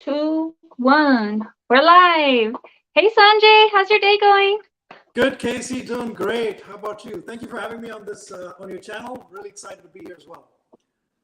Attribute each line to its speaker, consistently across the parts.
Speaker 1: Two, one. We're live. Hey Sanjay, how's your day going?
Speaker 2: Good, Casey. Doing great. How about you? Thank you for having me on this on your channel. Really excited to be here as well.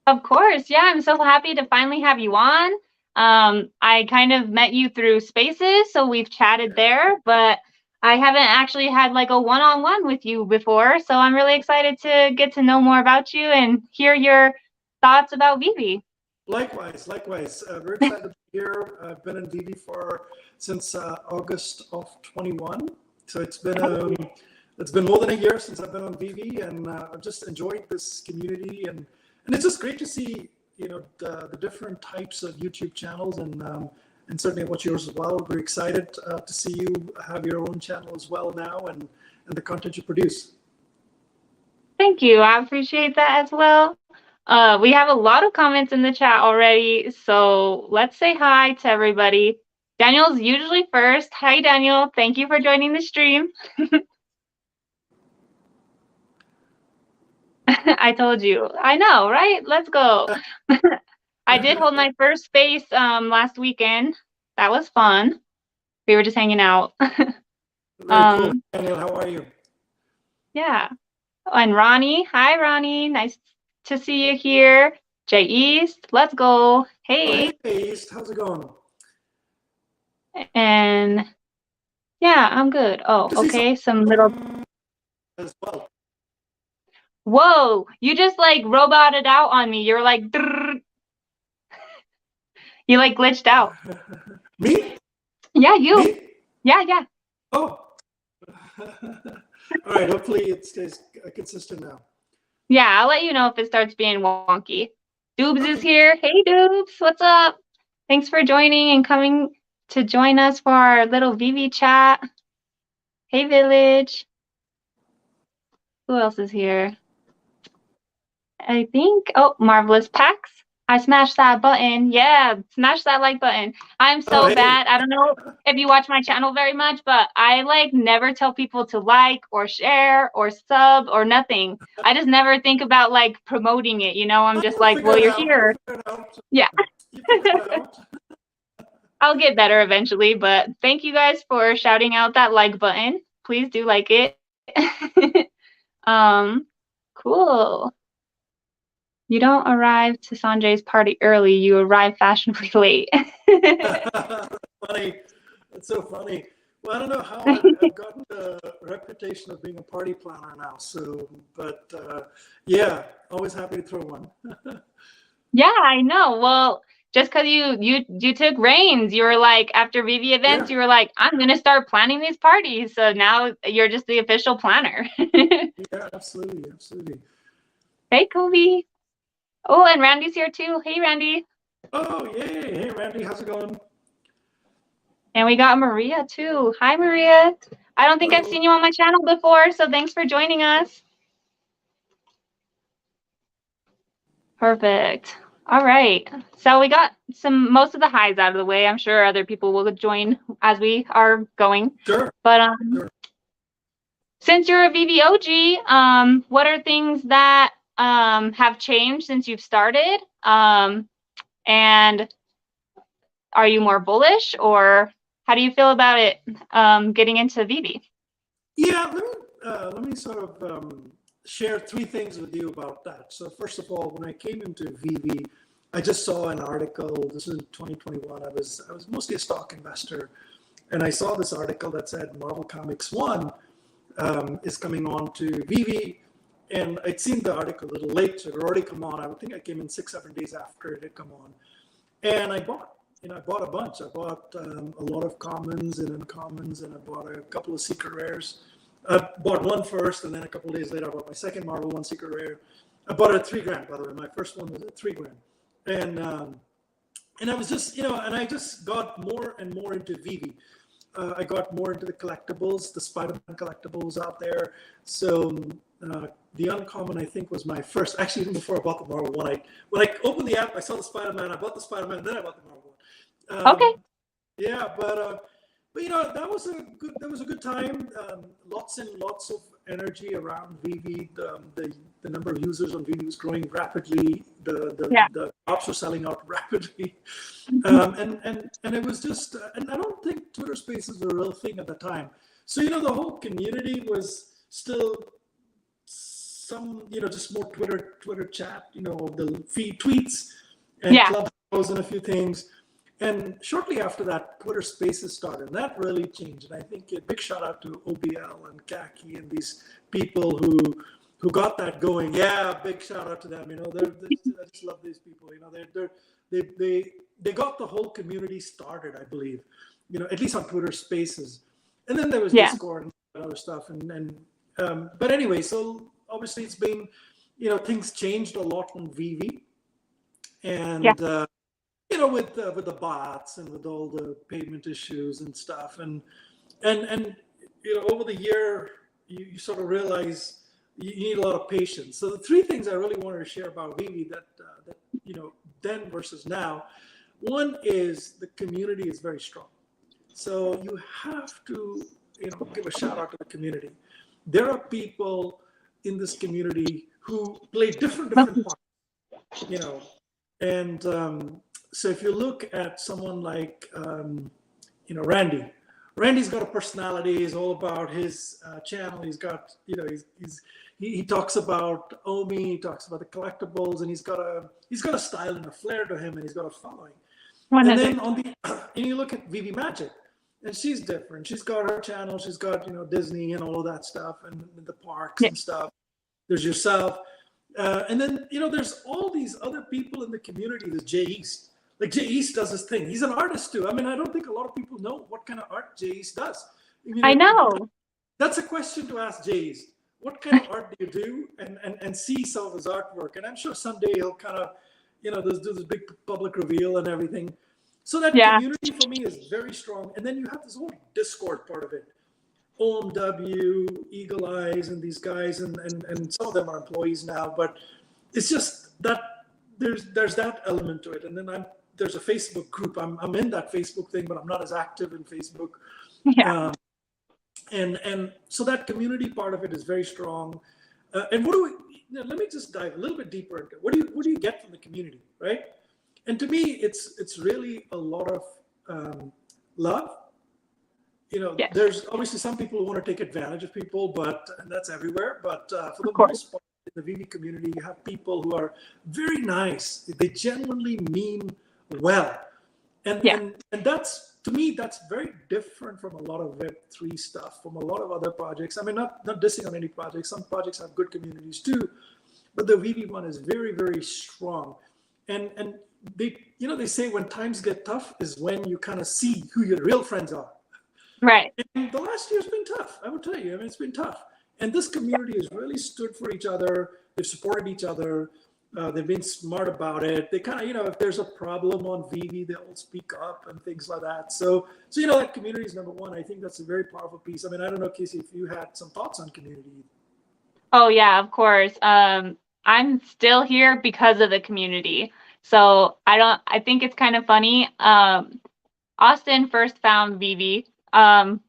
Speaker 1: Of course, yeah, I'm so happy to finally have you on. I kind of met you through Spaces, so we've chatted there, but I haven't actually had like a one-on-one with you before, so I'm really excited to get to know more about you and hear your thoughts about Vivi.
Speaker 2: Likewise, likewise. We're excited to be here. I've been in VV for since August of 21, so it's been more than a year since I've been on VV, and I've just enjoyed this community, and it's just great to see the different types of YouTube channels, and certainly what's yours as well. We're excited to see you have your own channel as well now, and the content you produce.
Speaker 1: Thank you. I appreciate that as well. We have a lot of comments in the chat already, so let's say hi to everybody. Daniel's usually first. Hi, Daniel. Thank you for joining the stream. I told you. I know, right? Let's go. I did hold my first space last weekend. That was fun. We were just hanging out.
Speaker 2: Very cool. Daniel, how are you?
Speaker 1: Yeah. And Ronnie. Hi, Ronnie. Nice to see you here. Jay East. Let's go. Hey.
Speaker 2: Hey, East. How's it going?
Speaker 1: And yeah, I'm good. Oh, okay. Some little.
Speaker 2: As well.
Speaker 1: Whoa! You just like roboted out on me. You're like. Drrr. You like glitched out.
Speaker 2: Me?
Speaker 1: Yeah, you.
Speaker 2: Me?
Speaker 1: Yeah.
Speaker 2: Oh. All right. Hopefully it stays consistent now.
Speaker 1: Yeah, I'll let you know if it starts being wonky. Doobs is here. Hey, Doobs. What's up? Thanks for joining and coming to join us for our little VV chat. Hey, Village. Who else is here? I think, oh, Marvelous Pax. I smashed that button. Yeah, smash that like button. I'm so bad. I don't know if you watch my channel very much, but I like never tell people to like or share or sub or nothing. I just never think about like promoting it, you know? I'm just like, well, you're here. Yeah. I'll get better eventually, but thank you guys for shouting out that like button. Please do like it. Cool. You don't arrive to Sanjay's party early, you arrive fashionably late.
Speaker 2: Funny. That's so funny. Well, I don't know how I've gotten the reputation of being a party planner now. So, but yeah, always happy to throw one.
Speaker 1: Yeah, I know. Well, just because you took reins, you were like, after VV events, you were like, I'm gonna start planning these parties. So now you're just the official planner.
Speaker 2: Yeah, absolutely.
Speaker 1: Hey, Kobe. Oh, and Randy's here too. Hey, Randy.
Speaker 2: Oh, yay. Hey, Randy, how's it going?
Speaker 1: And we got Maria too. Hi, Maria. I don't think I've seen you on my channel before, so thanks for joining us. Perfect. All right. So we got most of the highs out of the way. I'm sure other people will join as we are going.
Speaker 2: Sure.
Speaker 1: But since you're a VVOG, what are things that have changed since you've started? And are you more bullish, or how do you feel about it getting into VV?
Speaker 2: Yeah, let me sort of share three things with you about that. So first of all, when I came into VV, I just saw an article. This is 2021. I was mostly a stock investor, and I saw this article that said Marvel Comics 1 is coming on to VV, and I'd seen the article a little late, so it had already come on. I would think I came in 6-7 days after it had come on, and I bought. I bought a bunch. I bought a lot of commons and uncommons, and I bought a couple of secret rares. I bought one first, and then a couple of days later, I bought my second Marvel 1 secret rare. I bought it at $3,000, by the way. My first one was at $3,000, and I was just, and I just got more and more into VV. I got more into the collectibles, the Spider-Man collectibles out there. So the uncommon, I think, was my first. Actually, even before I bought the Marvel 1, when I opened the app, I saw the Spider-Man. I bought the Spider-Man, and then I bought the Marvel 1.
Speaker 1: Okay.
Speaker 2: Yeah, but that was a good time. Lots and lots of energy around VV. The number of users on VV was growing rapidly.
Speaker 1: Yeah.
Speaker 2: The apps were selling out rapidly. And it was just, and I don't think Twitter Spaces were a real thing at the time. So, the whole community was still some, just more Twitter chat, the feed tweets and
Speaker 1: Yeah.
Speaker 2: Clubhouse and a few things. And shortly after that, Twitter Spaces started. And that really changed. And I think a big shout out to OBL and Kaki and these people who got that going. Yeah, big shout out to them. I just love these people. They got the whole community started, I believe. At least on Twitter Spaces. And then there was Discord and other stuff. But anyway, so obviously it's been, things changed a lot on VV. And with the bots and with all the payment issues and stuff, and over the year you sort of realize you need a lot of patience. So the three things I really wanted to share about Vivi that then versus now, one is the community is very strong. So you have to give a shout out to the community. There are people in this community who play different parts, and so if you look at someone like, Randy's got a personality. He's all about his channel. He's got, he talks about Omi. He talks about the collectibles, and he's got a style and a flair to him, and he's got a following. And then and you look at Vivi Magic, and she's different. She's got her channel. She's got Disney and all of that stuff, and the parks and stuff. There's yourself, and then there's all these other people in the community. There's Jay East. Like Jay East does his thing. He's an artist too. I mean, I don't think a lot of people know what kind of art Jay East does.
Speaker 1: I know.
Speaker 2: That's a question to ask Jay East. What kind of art do you do? And see some of his artwork. And I'm sure someday he'll kind of, do this big public reveal and everything. So that community for me is very strong. And then you have this whole Discord part of it. OMW, Eagle Eyes, and these guys, and some of them are employees now. But it's just that there's that element to it. And then there's a Facebook group. I'm in that Facebook thing, but I'm not as active in Facebook.
Speaker 1: Yeah.
Speaker 2: And so that community part of it is very strong. And what do we? Let me just dive a little bit deeper into it. What do you get from the community, right? And to me, it's really a lot of love. There's obviously some people who want to take advantage of people, and that's everywhere. But for the most part, in the VV community, you have people who are very nice. They genuinely mean well, and that's, to me, that's very different from a lot of Web3 stuff, from a lot of other projects. I mean, not dissing on any project. Some projects have good communities too, but the VV one is very, very strong. And they say when times get tough is when you kind of see who your real friends are.
Speaker 1: Right.
Speaker 2: And the last year's been tough. I would tell you. I mean, it's been tough. And this community has really stood for each other. They've supported each other. They've been smart about it. They kind of, if there's a problem on VV, they all speak up and things like that. So that community is number one. I think that's a very powerful piece. I mean, I don't know, Casey, if you had some thoughts on community.
Speaker 1: Oh yeah, of course. I'm still here because of the community. So I think it's kind of funny. Austin first found VV.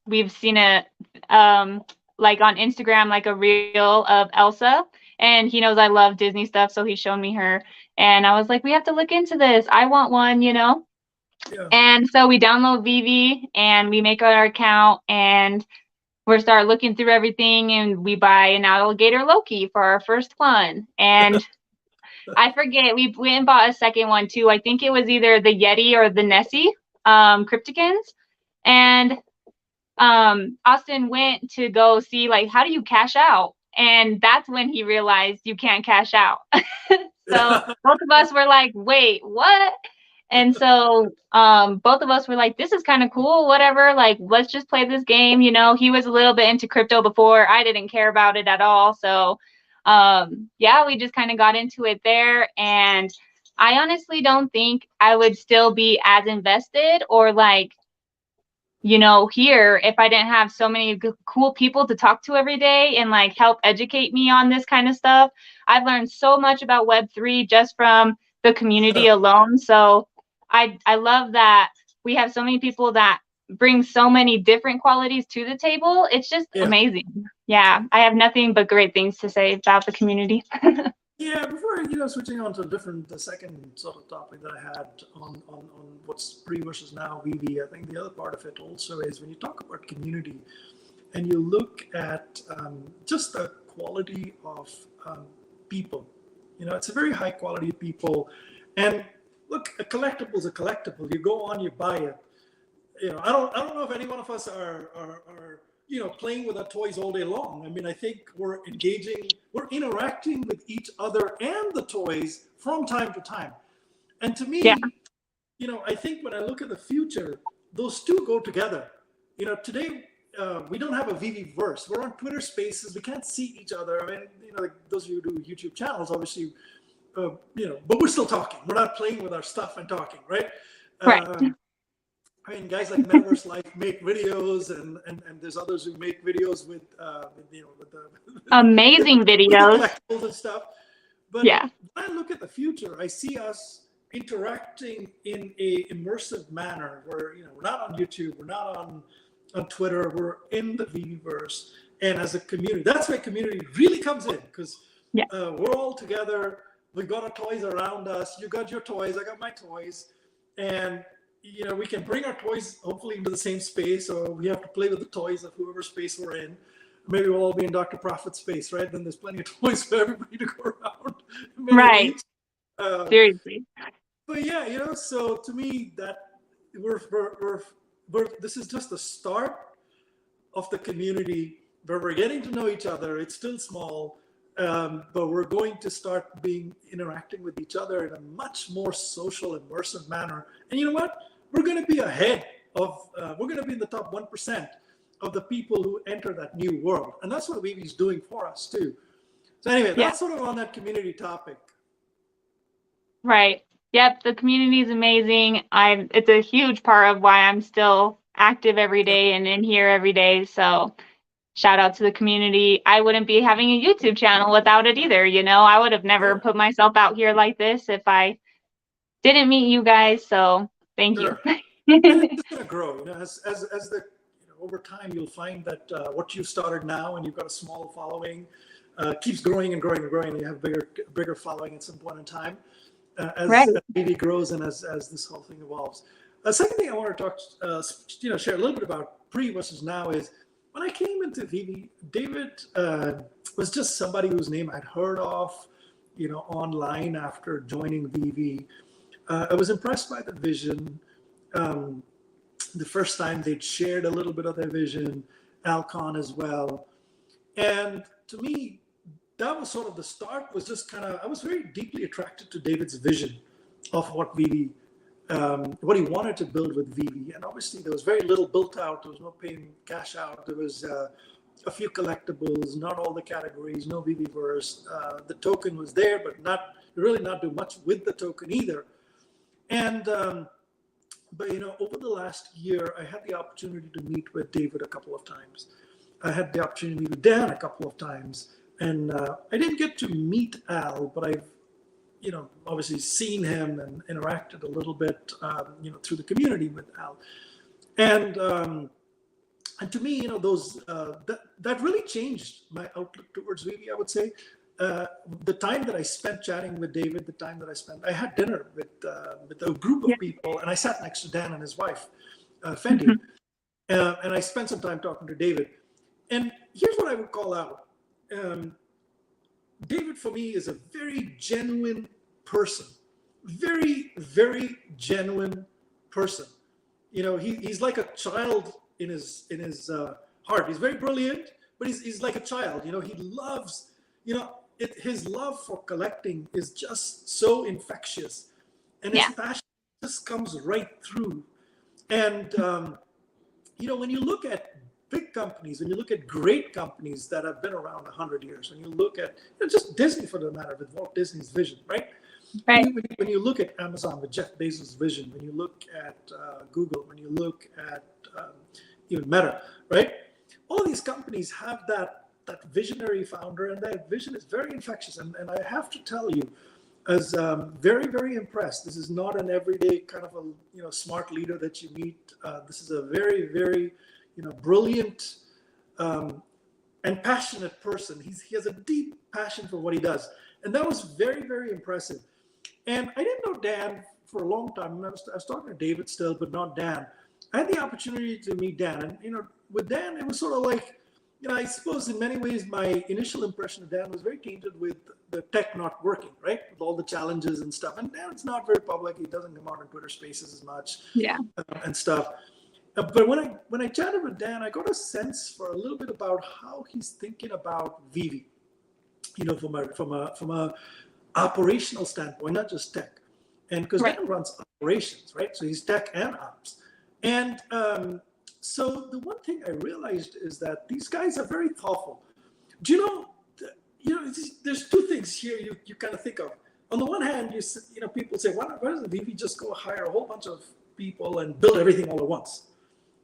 Speaker 1: We've seen it like on Instagram, like a reel of Elsa. And he knows I love Disney stuff, so he showed me her. And I was like, we have to look into this. I want one, Yeah. And so we download VV and we make our account and we start looking through everything and we buy an alligator Loki for our first one. And I forget, we went and bought a second one too. I think it was either the Yeti or the Nessie Crypticans. And Austin went to go see, like, how do you cash out? And that's when he realized you can't cash out. So both of us were like, wait, what? And so both of us were like, this is kind of cool, whatever. Like, let's just play this game. He was a little bit into crypto before. I didn't care about it at all. So we just kind of got into it there. And I honestly don't think I would still be as invested or like, here if I didn't have so many cool people to talk to every day and like help educate me on this kind of stuff. I've learned so much about Web3 just from the community alone. So I love that we have so many people that brings so many different qualities to the table. It's just
Speaker 2: Yeah.
Speaker 1: amazing. Yeah, I have nothing but great things to say about the community.
Speaker 2: Yeah, before switching on to the second sort of topic that I had on what's pre versus now VV, I think the other part of it also is when you talk about community and you look at just the quality of people. It's a very high quality people, and look, a collectible is a collectible. You go on, you buy it. I don't know if any one of us are playing with our toys all day long. I mean, I think we're interacting with each other and the toys from time to time. And to
Speaker 1: Yeah.
Speaker 2: me, I think when I look at the future, those two go together. Today we don't have a VV verse. We're on Twitter Spaces. We can't see each other. I mean, like those of you who do YouTube channels, obviously, but we're still talking. We're not playing with our stuff and talking, right?
Speaker 1: Right.
Speaker 2: I mean, guys like Metaverse Life make videos, and there's others who make videos with the
Speaker 1: Amazing
Speaker 2: with the
Speaker 1: videos.
Speaker 2: collectibles and stuff. But
Speaker 1: Yeah.
Speaker 2: when I look at the future, I see us interacting in a immersive manner where we're not on YouTube, we're not on Twitter, we're in the VVverse, and as a community, that's where community really comes in, because
Speaker 1: Yeah.
Speaker 2: we're all together. We've got our toys around us. You got your toys, I got my toys, and we can bring our toys hopefully into the same space, or we have to play with the toys of whoever space we're in. Maybe we'll all be in Dr. Profit's space, right? Then there's plenty of toys for everybody to go around.
Speaker 1: Right. Seriously.
Speaker 2: But yeah, so to me, that we're this is just the start of the community where we're getting to know each other. It's still small, but we're going to start interacting with each other in a much more social, immersive manner. And you know what? We're going to be ahead of. We're going to be in the top 1% of the people who enter that new world, and that's what VV is doing for us too. So anyway, that's sort of on that community topic.
Speaker 1: Right. Yep. The community is amazing. It's a huge part of why I'm still active every day and in here every day. So shout out to the community. I wouldn't be having a YouTube channel without it either. I would have never put myself out here like this if I didn't meet you guys. So thank you.
Speaker 2: And it's going to grow, as the over time you'll find that what you started now and you've got a small following keeps growing and growing and growing, and you have bigger following at some point in time as VV grows and as this whole thing evolves. The second thing I want to talk, share a little bit about pre versus now is when I came into VV, David was just somebody whose name I'd heard of, online after joining VV. I was impressed by the vision. The first time they'd shared a little bit of their vision, Alcon as well. And to me, that was sort of the start, was just I was very deeply attracted to David's vision of what VV, what he wanted to build with VV. And obviously there was very little built out. There was no paying cash out. There was a few collectibles, not all the categories, no VVverse. The token was there, but really not do much with the token either. And, but over the last year, I had the opportunity to meet with David a couple of times. I had the opportunity to meet with Dan a couple of times. And I didn't get to meet Al, but I've, obviously seen him and interacted a little bit, through the community with Al. And to me, those that really changed my outlook towards VV, I would say. The time that I spent chatting with David, I had dinner with a group of people, and I sat next to Dan and his wife, Fendi, and I spent some time talking to David. And here's what I would call out. David, for me, is a very genuine person. Very, very genuine person. He's like a child in his heart. He's very brilliant, but he's like a child. He loves, his love for collecting is just so infectious, and his passion just comes right through. And when you look at big companies, when you look at great companies that have been around 100 years, when you look at just Disney for the matter, with Walt Disney's vision, right? When you look at Amazon with Jeff Bezos' vision, when you look at Google, when you look at even Meta, right? All of these companies have that visionary founder, and that vision is very infectious. And I have to tell you, I was very, very impressed. This is not an everyday kind of a smart leader that you meet. This is a very, very brilliant and passionate person. He has a deep passion for what he does, and that was very, very impressive. And I didn't know Dan for a long time. I was talking to David still, but not Dan. I had the opportunity to meet Dan, and with Dan, it was sort of like, I suppose in many ways my initial impression of Dan was very tainted with the tech not working, right? With all the challenges and stuff. And Dan's not very public. He doesn't come out on Twitter Spaces as much,
Speaker 1: Yeah.
Speaker 2: And stuff. But when I chatted with Dan, I got a sense for a little bit about how he's thinking about VV, from a operational standpoint, not just tech. And because
Speaker 1: Right.
Speaker 2: Dan runs operations, right? So he's tech and ops. And so the one thing I realized is that these guys are very thoughtful. Do there's two things here you kind of think of. On the one hand, people say, why doesn't VV just go hire a whole bunch of people and build everything all at once?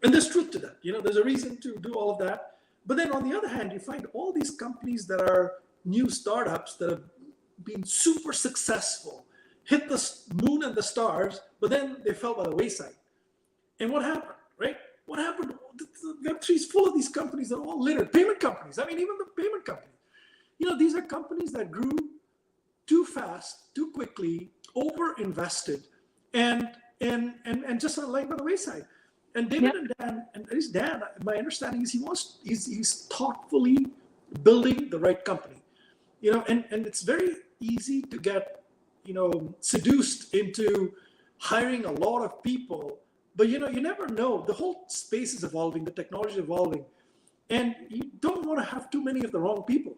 Speaker 2: And there's truth to that. There's a reason to do all of that. But then on the other hand, you find all these companies that are new startups that have been super successful, hit the moon and the stars, but then they fell by the wayside. And what happened, right? What happened? Web3 is full of these companies that are all littered. Payment companies. I mean, even the payment companies. These are companies that grew too fast, too quickly, over-invested, and just sort of lying by the wayside. And David and Dan, and at least Dan, my understanding is he's thoughtfully building the right company. And it's very easy to get, seduced into hiring a lot of people. But you never know. The whole space is evolving, the technology is evolving, and you don't want to have too many of the wrong people,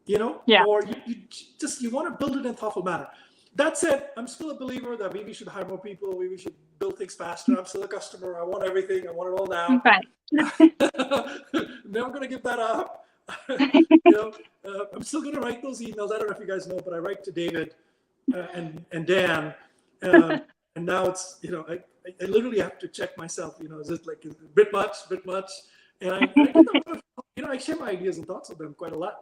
Speaker 1: Yeah.
Speaker 2: or you want to build it in a thoughtful manner. That said, I'm still a believer that maybe we should hire more people. Maybe we should build things faster. I'm still a customer. I want everything. I want it all now.
Speaker 1: Right.
Speaker 2: Never going to give that up. I'm still going to write those emails. I don't know if you guys know, but I write to David and Dan, and now it's I literally have to check myself. Is it like a bit much? And I share my ideas and thoughts with them quite a lot.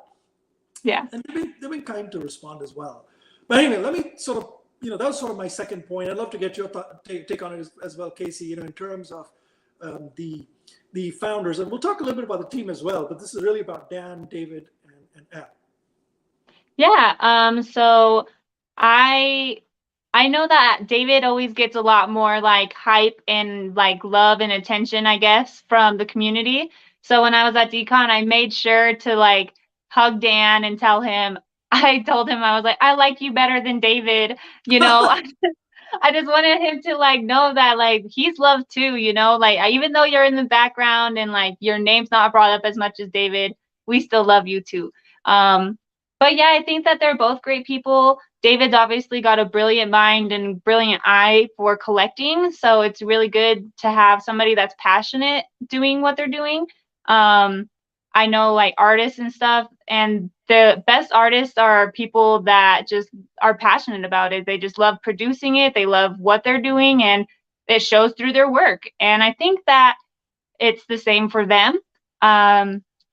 Speaker 1: Yeah.
Speaker 2: And they've been kind to respond as well. But anyway, let me sort of, that was sort of my second point. I'd love to get your take on it as well, Casey. In terms of the founders, and we'll talk a little bit about the team as well. But this is really about Dan, David, and Al.
Speaker 1: Yeah. So I know that David always gets a lot more like hype and like love and attention, I guess, from the community. So when I was at DCon, I made sure to like hug Dan and tell him, I told him, I was like, I like you better than David. I just wanted him to like know that like he's loved too, like even though you're in the background and like your name's not brought up as much as David, we still love you too. But yeah, I think that they're both great people. David's obviously got a brilliant mind and brilliant eye for collecting. So it's really good to have somebody that's passionate doing what they're doing. I know like artists and stuff, and the best artists are people that just are passionate about it. They just love producing it. They love what they're doing, and it shows through their work. And I think that it's the same for them.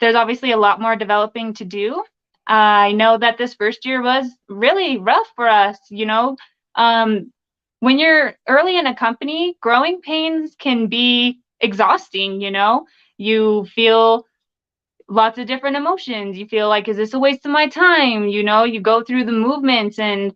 Speaker 1: There's obviously a lot more developing to do. I know that this first year was really rough for us. When you're early in a company, growing pains can be exhausting. You feel lots of different emotions. You feel like, is this a waste of my time? You go through the movements, and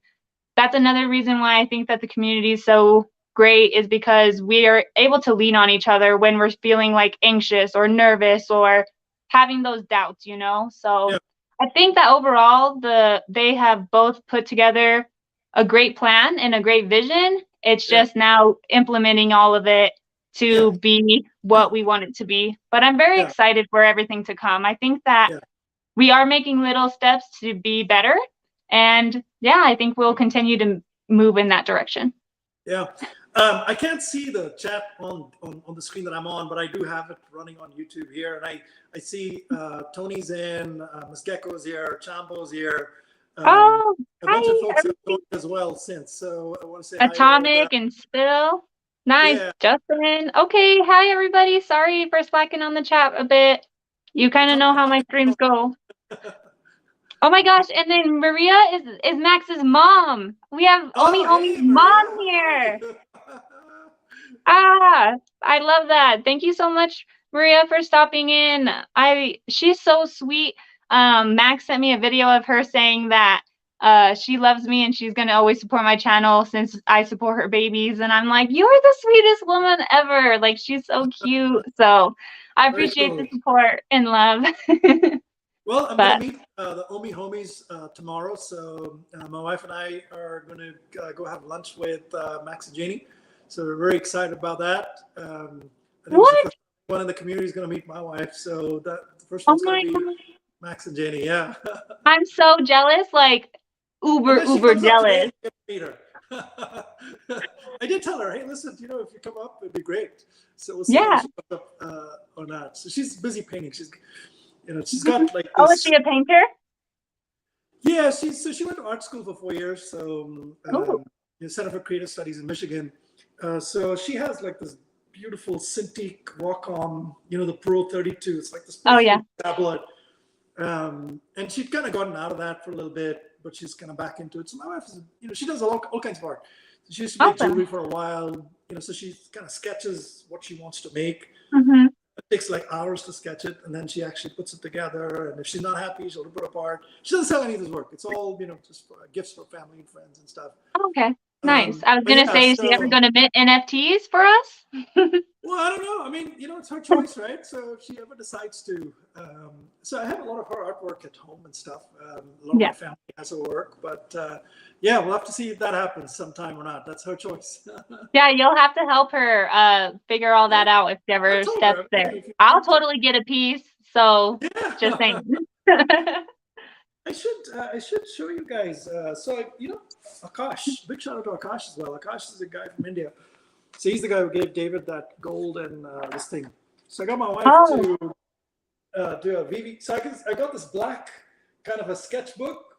Speaker 1: that's another reason why I think that the community is so great, is because we are able to lean on each other when we're feeling like anxious or nervous or having those doubts, So yeah. I think that overall they have both put together a great plan and a great vision. It's just now implementing all of it to be what we want it to be. But I'm very excited for everything to come. I think that we are making little steps to be better. And I think we'll continue to move in that direction.
Speaker 2: Yeah. I can't see the chat on the screen that I'm on, but I do have it running on YouTube here. And I see Tony's in, Ms. Gecko's here, Chambo's here. A bunch of folks have joined as well since. So I want to say
Speaker 1: Atomic and Spill. Nice. Yeah. Justin. Okay. Hi, everybody. Sorry for slacking on the chat a bit. You kind of know how my streams go. Oh my gosh, and then Maria is Max's mom. We have Omi
Speaker 2: Oh,
Speaker 1: Homi's
Speaker 2: hey, Maria.
Speaker 1: mom here.
Speaker 2: Hi.
Speaker 1: Ah, I love that. Thank you so much, Maria, for stopping in. She's so sweet. Max sent me a video of her saying that she loves me and she's gonna always support my channel since I support her babies. And I'm like, you're the sweetest woman ever. Like she's so cute. So I
Speaker 2: Very
Speaker 1: appreciate the
Speaker 2: cool.
Speaker 1: support and love.
Speaker 2: Well, I'm going
Speaker 1: But
Speaker 2: to meet the Omi homies tomorrow. So my wife and I are going to go have lunch with Max and Janie. So we're very excited about that. I think it's the
Speaker 1: what?
Speaker 2: first one in the community is going to meet my wife. So that the first
Speaker 1: Oh
Speaker 2: one's going
Speaker 1: my
Speaker 2: to be
Speaker 1: god.
Speaker 2: Max and Janie. Yeah.
Speaker 1: I'm so jealous, like uber,
Speaker 2: Unless she
Speaker 1: uber
Speaker 2: comes up today,
Speaker 1: jealous.
Speaker 2: you get to meet her. I did tell her, hey, listen, if you come up, it'd be great. So we'll see whether
Speaker 1: Yeah.
Speaker 2: she comes up or not. So she's busy painting. She's got like
Speaker 1: Oh, is
Speaker 2: this.
Speaker 1: she a painter?
Speaker 2: Yeah, she went to art school for 4 years. So
Speaker 1: Oh,
Speaker 2: Center for Creative Studies in Michigan. So she has like this beautiful Cintiq Wacom, the Pro 32. It's like this
Speaker 1: oh yeah.
Speaker 2: beautiful tablet. And she'd kind of gotten out of that for a little bit, but she's kind of back into it. So my wife is, she does all kinds of art. So she used to make
Speaker 1: Awesome.
Speaker 2: jewelry for a while, so she kind of sketches what she wants to make.
Speaker 1: Hmm.
Speaker 2: It takes like hours to sketch it, and then she actually puts it together. And if she's not happy, she'll put it apart. She doesn't sell any of this work. It's all, just gifts for family and friends and stuff.
Speaker 1: Okay. Nice. I was
Speaker 2: But
Speaker 1: gonna
Speaker 2: yeah,
Speaker 1: say, is she ever
Speaker 2: so
Speaker 1: gonna mint NFTs for us?
Speaker 2: well, I don't know. I mean, it's her choice, right? So if she ever decides to, so I have a lot of her artwork at home and stuff. A lot of my
Speaker 1: Yeah.
Speaker 2: family has her work, but yeah, we'll have to see if that happens sometime or not. That's her choice.
Speaker 1: Yeah, you'll have to help her figure all
Speaker 2: Yeah,
Speaker 1: that out if she
Speaker 2: I
Speaker 1: ever
Speaker 2: told
Speaker 1: steps
Speaker 2: her,
Speaker 1: there.
Speaker 2: hey, if you
Speaker 1: I'll
Speaker 2: want to,
Speaker 1: totally get a piece. So just
Speaker 2: yeah,
Speaker 1: saying.
Speaker 2: I should show you guys. So Akash, big shout out to Akash as well. Akash is a guy from India. So he's the guy who gave David that gold and this thing. So I got my wife
Speaker 1: Oh,
Speaker 2: to do a VV. So I got this black kind of a sketchbook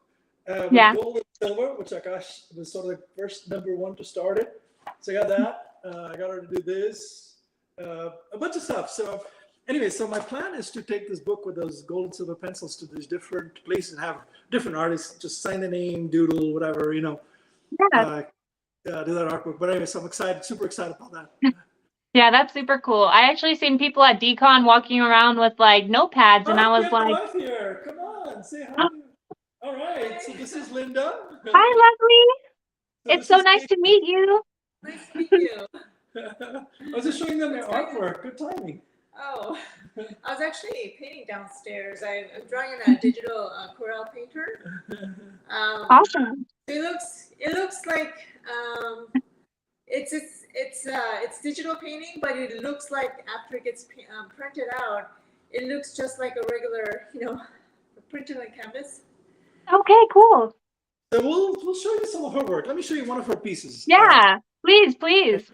Speaker 2: with
Speaker 1: yeah.
Speaker 2: gold and silver, which Akash was sort of the first number one to start it. So I got that. I got her to do this, a bunch of stuff. So anyway, so my plan is to take this book with those gold and silver pencils to these different places and have different artists just sign the name, doodle, whatever,
Speaker 1: Yeah.
Speaker 2: do that artwork. But anyway, so I'm excited, super excited about that.
Speaker 1: Yeah, that's super cool. I actually seen people at Decon walking around with like notepads, and
Speaker 2: Oh,
Speaker 1: I
Speaker 2: we
Speaker 1: was
Speaker 2: have my
Speaker 1: like,
Speaker 2: wife here. Come on, say hi.
Speaker 1: oh,
Speaker 2: All right, so this is Linda.
Speaker 1: "Hi, lovely.
Speaker 2: So
Speaker 1: It's
Speaker 2: this
Speaker 1: so
Speaker 2: is
Speaker 1: nice
Speaker 2: Kate.
Speaker 1: to meet you."
Speaker 3: Nice to meet you.
Speaker 2: I was just showing them their artwork. Good timing.
Speaker 3: Oh, I was actually painting downstairs. I'm drawing in a digital Corel painter.
Speaker 1: Awesome.
Speaker 3: It looks like it's digital painting, but it looks like after it gets printed out, it looks just like a regular, printed on canvas.
Speaker 1: Okay, cool.
Speaker 2: So we'll show you some of her work. Let me show you one of her pieces.
Speaker 1: Yeah, please, please.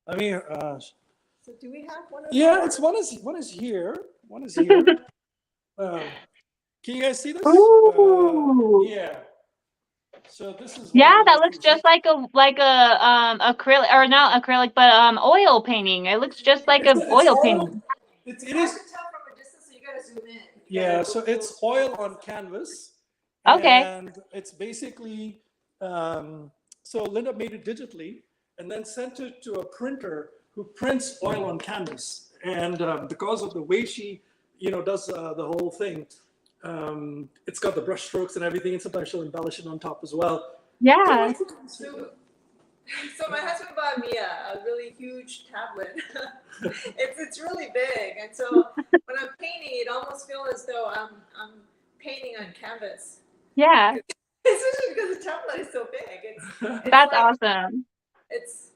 Speaker 2: Let me.
Speaker 3: So do we have one of
Speaker 2: Yeah,
Speaker 3: those?
Speaker 2: one is here. One is here. Can you guys see this?
Speaker 1: Ooh.
Speaker 2: Yeah. So this is one
Speaker 1: Yeah,
Speaker 2: of
Speaker 1: that
Speaker 2: those
Speaker 1: looks
Speaker 2: pieces.
Speaker 1: just like a acrylic, or not acrylic, but oil painting. It looks just like a
Speaker 2: It's
Speaker 1: oil
Speaker 2: oil.
Speaker 1: painting.
Speaker 2: It
Speaker 3: I
Speaker 2: is.
Speaker 3: can tell from a distance, so you gotta zoom in.
Speaker 2: Yeah. So it's oil on canvas,
Speaker 1: Okay.
Speaker 2: and it's basically. So Linda made it digitally, and then sent it to a printer who prints oil on canvas. And because of the way she, does the whole thing, it's got the brush strokes and everything, and sometimes she'll embellish it on top as well.
Speaker 1: Yeah.
Speaker 3: So my husband bought me a really huge tablet. it's really big, and so when I'm painting, it almost feels as though I'm painting on canvas.
Speaker 1: Yeah.
Speaker 3: Especially because the tablet is so big. It's
Speaker 1: That's
Speaker 3: like,
Speaker 1: awesome.
Speaker 3: It's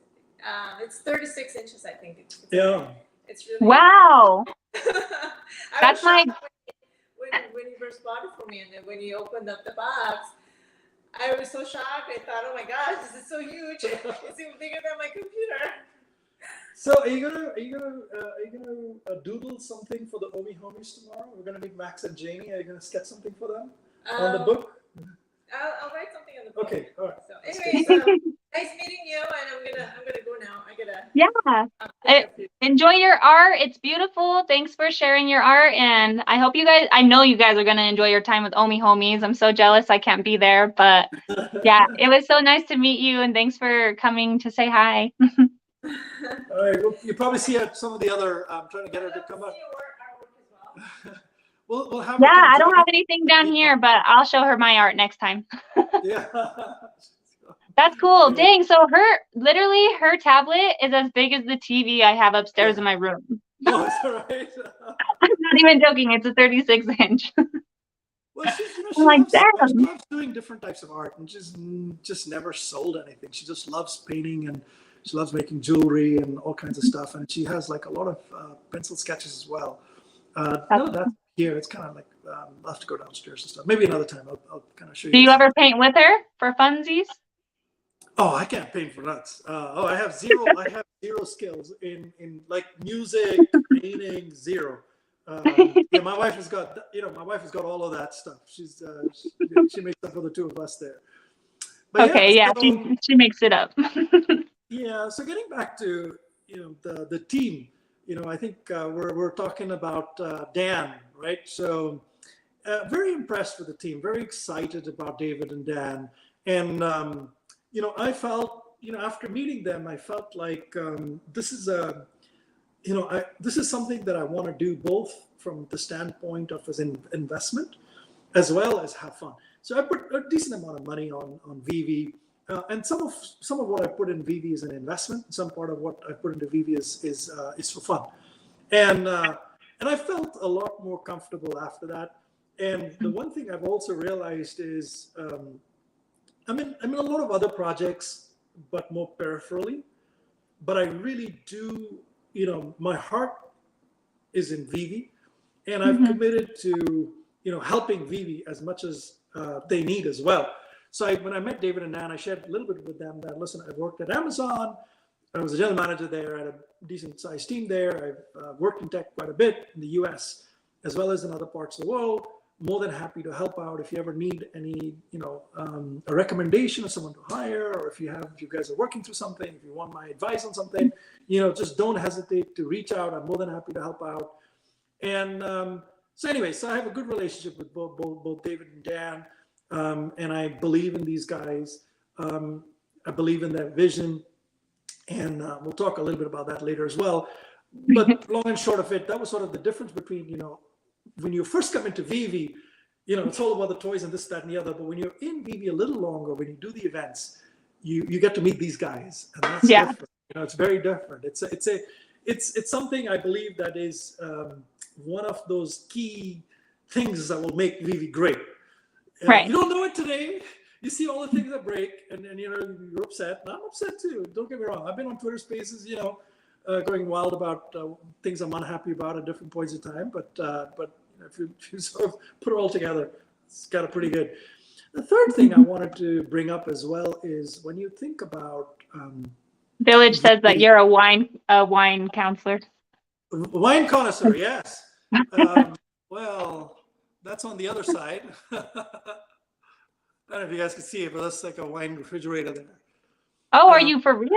Speaker 3: 36 inches, I think.
Speaker 2: Yeah.
Speaker 3: It's really.
Speaker 1: Wow.
Speaker 3: I
Speaker 1: That's
Speaker 3: was
Speaker 1: my
Speaker 3: shocked when he first bought it for me, and then when he opened up the box, I was so shocked. I thought, oh my gosh, this is so huge. It's even bigger than my computer.
Speaker 2: So are you gonna doodle something for the Omi homies tomorrow? We're gonna meet Max and Janie. Are you gonna sketch something for them on the book?
Speaker 3: I'll write something on the phone.
Speaker 2: Okay, all right.
Speaker 3: So, anyways, nice meeting you, and I'm gonna go now. I gotta.
Speaker 1: Yeah. Enjoy your art. It's beautiful. Thanks for sharing your art. And I know you guys are going to enjoy your time with Omi Homies. I'm so jealous I can't be there. But yeah, it was so nice to meet you. And thanks for coming to say hi.
Speaker 2: All right. Well, you probably see some of the other. I'm trying to get her to come up. We'll have her
Speaker 1: Yeah,
Speaker 2: come
Speaker 1: I don't
Speaker 2: join
Speaker 1: have
Speaker 2: us.
Speaker 1: anything down here, but I'll show her my art next time.
Speaker 2: Yeah.
Speaker 1: That's cool.
Speaker 2: Yeah.
Speaker 1: Dang. So literally her tablet is as big as the TV I have upstairs in my room.
Speaker 2: Oh, is that right?
Speaker 1: I'm not even joking. It's a 36-inch.
Speaker 2: Well,
Speaker 1: I'm like,
Speaker 2: she
Speaker 1: damn.
Speaker 2: loves doing different types of art, and just never sold anything. She just loves painting, and she loves making jewelry and all kinds of stuff. And she has like a lot of pencil sketches as well. None of that's here. It's kind of like I'll have to go downstairs and stuff. Maybe another time I'll kind of show you.
Speaker 1: Do you ever paint with her for funsies?
Speaker 2: Oh, I can't paint for nuts. I have zero. I have zero skills in like music, painting, zero. Yeah, my wife has got. My wife has got all of that stuff. She makes up for the two of us there. But
Speaker 1: Okay, yeah,
Speaker 2: so,
Speaker 1: she makes it up.
Speaker 2: yeah. So getting back to the team. I think we're talking about Dan, right? So very impressed with the team. Very excited about David and Dan. And I felt, after meeting them, I felt like this is this is something that I want to do both from the standpoint of as an investment as well as have fun. So I put a decent amount of money on VV, and some of what I put in VV is an investment. Some part of what I put into VV is for fun, and I felt a lot more comfortable after that. And the one thing I've also realized is I'm in a lot of other projects, but more peripherally. But I really do, my heart is in Vivi, and I've committed to, helping Vivi as much as they need as well. So when I met David and Dan, I shared a little bit with them that, listen, I've worked at Amazon. I was a general manager there. I had a decent sized team there. I've worked in tech quite a bit in the US, as well as in other parts of the world. More than happy to help out if you ever need any, a recommendation of someone to hire, or if you guys are working through something, if you want my advice on something, just don't hesitate to reach out. I'm more than happy to help out. And so I have a good relationship with both David and Dan, and I believe in these guys. I believe in their vision, and we'll talk a little bit about that later as well. But long and short of it, that was sort of the difference between, when you first come into VV, it's all about the toys and this, that, and the other. But when you're in VV a little longer, when you do the events, you get to meet these guys, and that's different. It's very different. It's something I believe that is one of those key things that will make VV great.
Speaker 1: Right.
Speaker 2: You don't know it today. You see all the things that break, and you're upset. And I'm upset too. Don't get me wrong. I've been on Twitter Spaces, going wild about things I'm unhappy about at different points in time. But if you sort of put it all together, it's kind of pretty good. The third thing I wanted to bring up as well is when you think about
Speaker 1: Village says that you're a wine counselor.
Speaker 2: Wine connoisseur, yes. Well, that's on the other side. I don't know if you guys can see it, but that's like a wine refrigerator there.
Speaker 1: Oh, are you for real?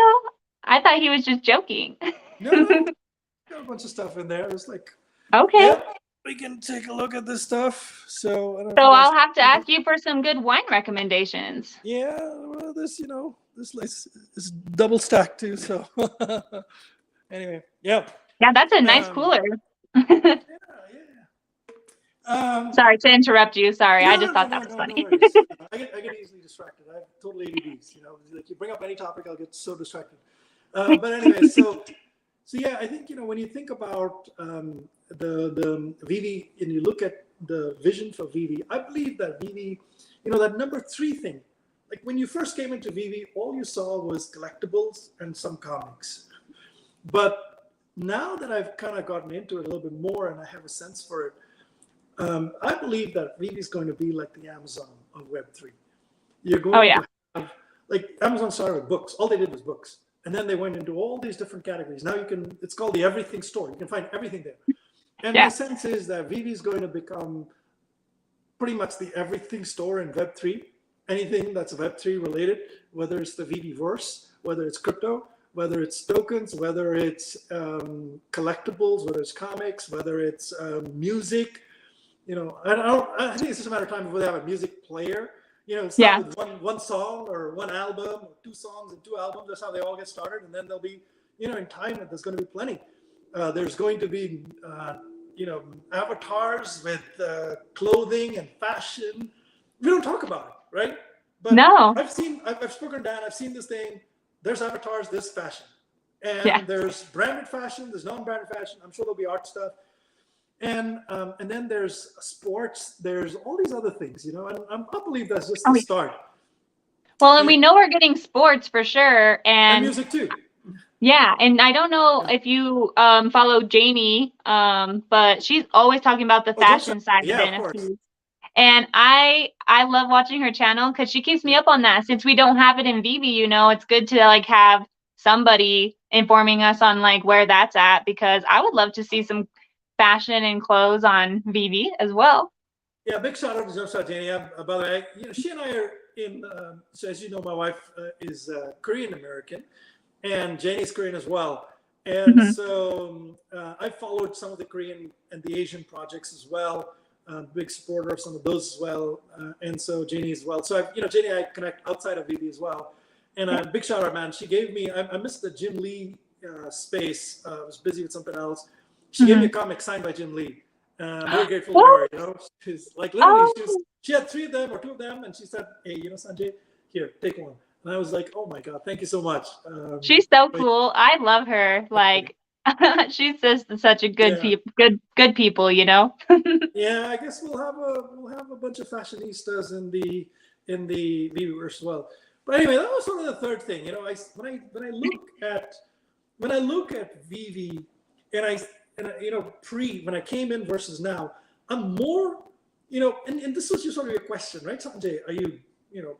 Speaker 1: I thought he was just joking.
Speaker 2: No, got a bunch of stuff in there. It's like,
Speaker 1: okay.
Speaker 2: Yeah, we can take a look at this stuff. So
Speaker 1: I'll have to ask you for some good wine recommendations.
Speaker 2: Yeah, well, this is double stacked too. So anyway, yeah.
Speaker 1: Yeah, that's a nice cooler.
Speaker 2: Yeah.
Speaker 1: Sorry to interrupt you. Sorry, I just thought that was funny.
Speaker 2: No I get easily distracted. I have totally ADDs. Like you bring up any topic, I'll get so distracted. But anyway, so yeah, I think when you think about the VV and you look at the vision for VV, I believe that VV, that number 3 thing, like when you first came into VV, all you saw was collectibles and some comics. But now that I've kind of gotten into it a little bit more and I have a sense for it, I believe that VV is going to be like the Amazon of Web3. You're going to have, like Amazon started with books. All they did was books. And then they went into all these different categories. Now it's called the everything store. You can find everything there. And my sense is that VV is going to become pretty much the everything store in Web3. anything that's Web3 related, whether it's the VBverse, whether it's crypto, whether it's tokens, whether it's collectibles, whether it's comics, whether it's music. I think it's just a matter of time before they have a music player. Start with one song or one album, or 2 songs and 2 albums. That's how they all get started. And then there'll be, in time, there's going to be plenty. There's going to be, avatars with clothing and fashion. We don't talk about it, right? But
Speaker 1: no.
Speaker 2: I've spoken to Dan, I've seen this thing. There's avatars, there's fashion. And there's branded fashion, there's non-branded fashion. I'm sure there'll be art stuff. And then there's sports, there's all these other things, and I believe that's just the start.
Speaker 1: Well, and we know we're getting sports for sure.
Speaker 2: And music too.
Speaker 1: Yeah, and I don't know if you follow Jamie, but she's always talking about the fashion side of NFTs. And I love watching her channel because she keeps me up on that. Since we don't have it in Vivi, it's good to like have somebody informing us on like where that's at, because I would love to see some fashion and clothes on Vivi as well.
Speaker 2: Yeah, big shout out to Jumpstart Jenny. By the way, she and I are in. So as you know, my wife is Korean American, and Jenny's Korean as well. And so I followed some of the Korean and the Asian projects as well. Big supporter of some of those as well, and so Jenny as well. So Jenny, I connect outside of VB as well. And big shout out, man. She gave me. I missed the Jim Lee space. I was busy with something else. She gave me a comic signed by Jim Lee. I'm very grateful to her. She's like literally, she had 3 of them or 2 of them, and she said, "Hey, Sanjay, here, take one." And I was like, "Oh my God, thank you so much."
Speaker 1: She's so cool. I love her. Like, she's just such a good good people,
Speaker 2: Yeah, I guess we'll have a bunch of fashionistas in the Weverse as well. But anyway, that was sort of the third thing. When I look at VV, and when I came in versus now, I'm more, and this was just sort of your question, right, Sanjay? Are you,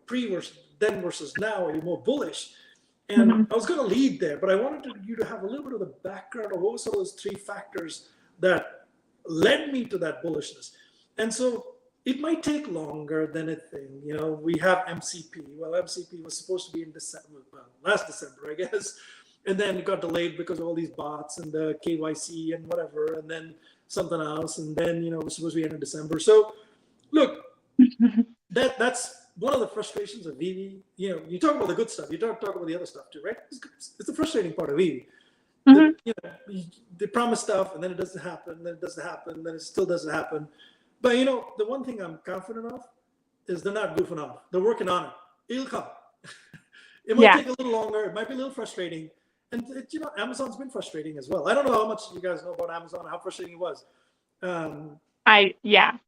Speaker 2: pre versus then versus now? Are you more bullish? And I was going to lead there, but I wanted you to have a little bit of the background of what were some of those 3 factors that led me to that bullishness. And so it might take longer than a thing. We have MCP. Well, MCP was supposed to be in December, last December, I guess. And then it got delayed because of all these bots and the KYC and whatever, and then something else. And then, it was supposed to be end of December. So look, that's one of the frustrations of VV. You talk about the good stuff. You talk about the other stuff too, right? It's the frustrating part of VV. They promise stuff and then it doesn't happen, then it doesn't happen, then it still doesn't happen. But the one thing I'm confident of is they're not goofing off. They're working on it. It'll come. It might take a little longer. It might be a little frustrating. And Amazon's been frustrating as well. I don't know how much you guys know about Amazon, how frustrating it was.
Speaker 1: Yeah.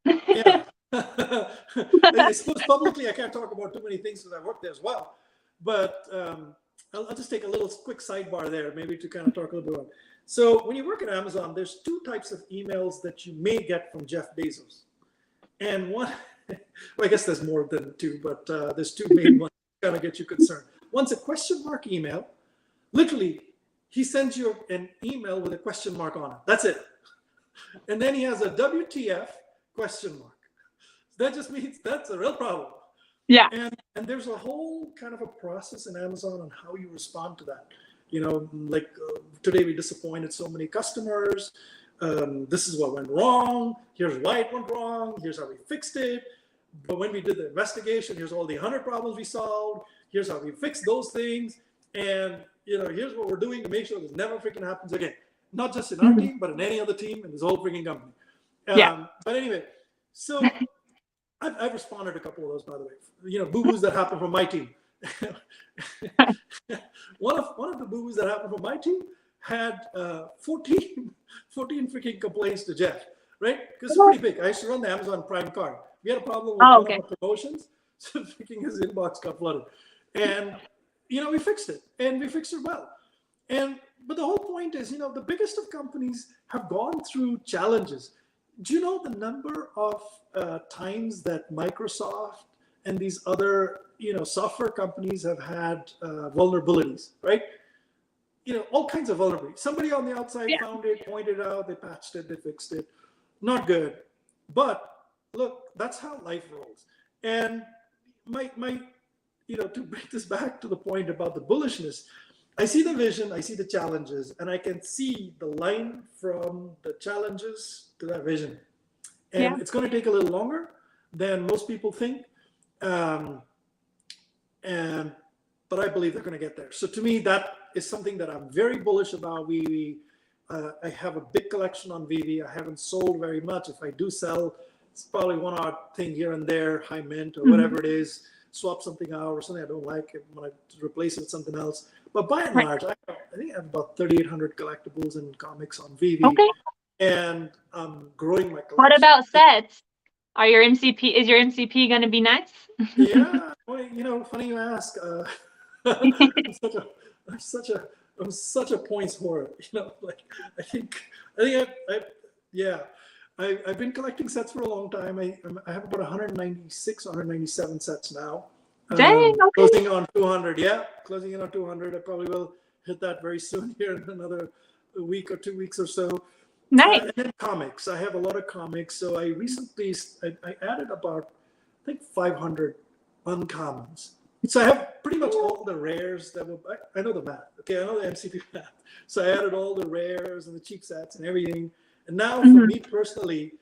Speaker 2: I suppose publicly I can't talk about too many things because I work there as well. But I'll just take a little quick sidebar there, maybe to kind of talk a little bit about. So when you work at Amazon, there's 2 types of emails that you may get from Jeff Bezos. And one, well, I guess there's more than 2, but there's 2 main ones that kind of get you concerned. One's a question mark email. Literally, he sends you an email with a question mark on it. That's it. And then he has a WTF question mark. That just means that's a real problem.
Speaker 1: Yeah.
Speaker 2: And there's a whole kind of a process in Amazon on how you respond to that. Today we disappointed so many customers. This is what went wrong. Here's why it went wrong. Here's how we fixed it. But when we did the investigation, here's all the 100 problems we solved. Here's how we fixed those things. And here's what we're doing to make sure this never freaking happens again. Not just in our team, but in any other team in this whole freaking company. But anyway, so I've responded to a couple of those, by the way. Boo-boos that happen from my team. one of the boo-boos that happened from my team had 14 freaking complaints to Jeff, right? Because it's pretty big. I used to run the Amazon Prime card. We had a problem with one of our promotions, so freaking his inbox got flooded. And we fixed it, and we fixed it well. But the whole point is, the biggest of companies have gone through challenges. Do you know the number of times that Microsoft and these other, software companies have had vulnerabilities, right? All kinds of vulnerabilities. Somebody on the outside found it, pointed out, they patched it, they fixed it. Not good. But look, that's how life rolls. And to bring this back to the point about the bullishness, I see the vision, I see the challenges, and I can see the line from the challenges to that vision. And
Speaker 1: Yeah.
Speaker 2: it's going to take a little longer than most people think. But I believe they're going to get there. So to me, that is something that I'm very bullish about. I have a big collection on VV. I haven't sold very much. If I do sell, it's probably one odd thing here and there, high mint or whatever it is, swap something out or something I don't like it when I replace it with something else. But by and large, I think I have about 3,800 collectibles and comics on VV.
Speaker 1: Okay.
Speaker 2: And I'm growing my collection.
Speaker 1: What about sets? Is your MCP going to be nice?
Speaker 2: Yeah, well, funny you ask. I'm such a points whore. I think I've been collecting sets for a long time. I have about 196, 197 sets now.
Speaker 1: Dang, okay.
Speaker 2: Closing on 200. Yeah, closing in on 200. I probably will hit that very soon here in another week or 2 weeks or so.
Speaker 1: Nice.
Speaker 2: And then comics. I have a lot of comics. So I recently I added about, I think, 500 uncommons. So I have pretty much all the rares that I know the math. Okay, I know the MCP math. So I added all the rares and the cheap sets and everything. And now for me personally,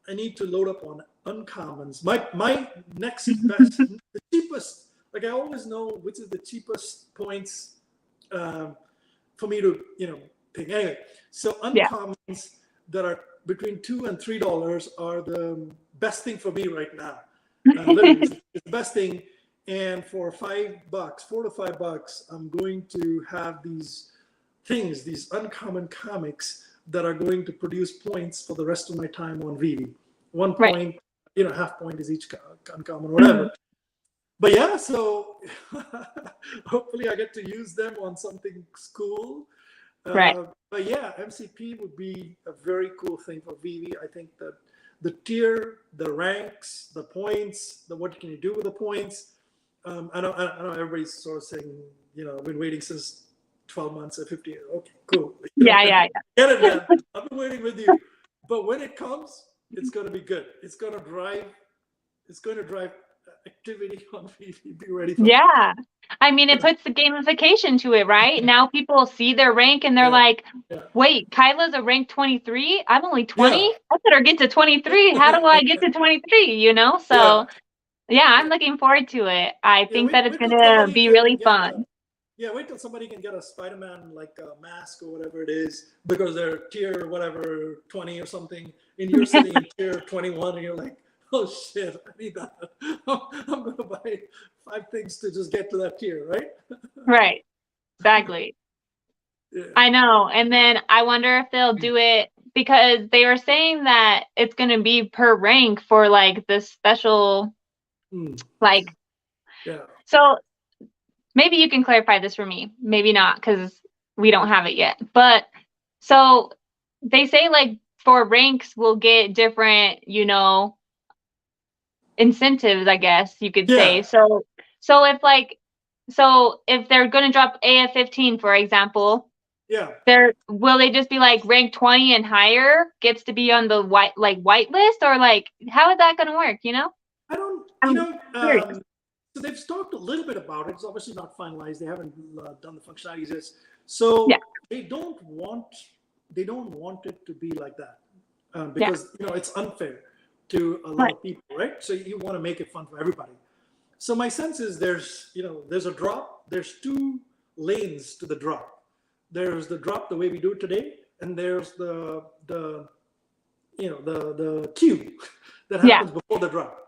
Speaker 2: I need to load up on uncommons. My next best, the cheapest, like I always know which is the cheapest points for me to, pick. Anyway, so uncommons that are between $2 and $3 are the best thing for me right now. Literally, it's the best thing. And for $5, $4 to $5, I'm going to have these things, these uncommon comics that are going to produce points for the rest of my time on VV. 1 point, half point is each uncommon, whatever. But yeah, so hopefully I get to use them on something cool.
Speaker 1: Right.
Speaker 2: But yeah, MCP would be a very cool thing for VV. I think that the tier, the ranks, the points, what can you do with the points? I know everybody's sort of saying, I've been waiting since 12 months or 50 years. Okay, cool.
Speaker 1: Yeah.
Speaker 2: Get it, man. I've been waiting with you. But when it comes, it's going to be good. It's going to drive activity on VV. Be ready for
Speaker 1: Yeah. I mean, it puts the gamification to it, right? Now people see their rank and they're like, wait, Kyla's a rank 23? I'm only 20? I better get to 23. How do I get to 23? So yeah, I'm looking forward to it. I think that it's going to be really fun.
Speaker 2: Wait till somebody can get a Spider-Man mask or whatever it is because they're tier whatever 20 or something, and you're sitting in tier 21 and you're like, oh shit, I need that. I'm going to buy 5 things to just get to that tier, right?
Speaker 1: Right. Exactly. I know. And then I wonder if they'll do it because they were saying that it's going to be per rank for this special, so maybe you can clarify this for me. Maybe not because we don't have it yet. But so they say for ranks, we'll get different, incentives, I guess you could say. So if they're going to drop AF15, for example, will they just be rank 20 and higher gets to be on the white list, or how is that going to work?
Speaker 2: I don't. So they've talked a little bit about it. It's obviously not finalized. They haven't done the functionalities yet. So they don't want it to be like that because it's unfair to a lot of people, right? So you want to make it fun for everybody. So my sense is there's a drop. There's 2 lanes to the drop. There's the drop the way we do it today, and there's the queue that happens before the drop.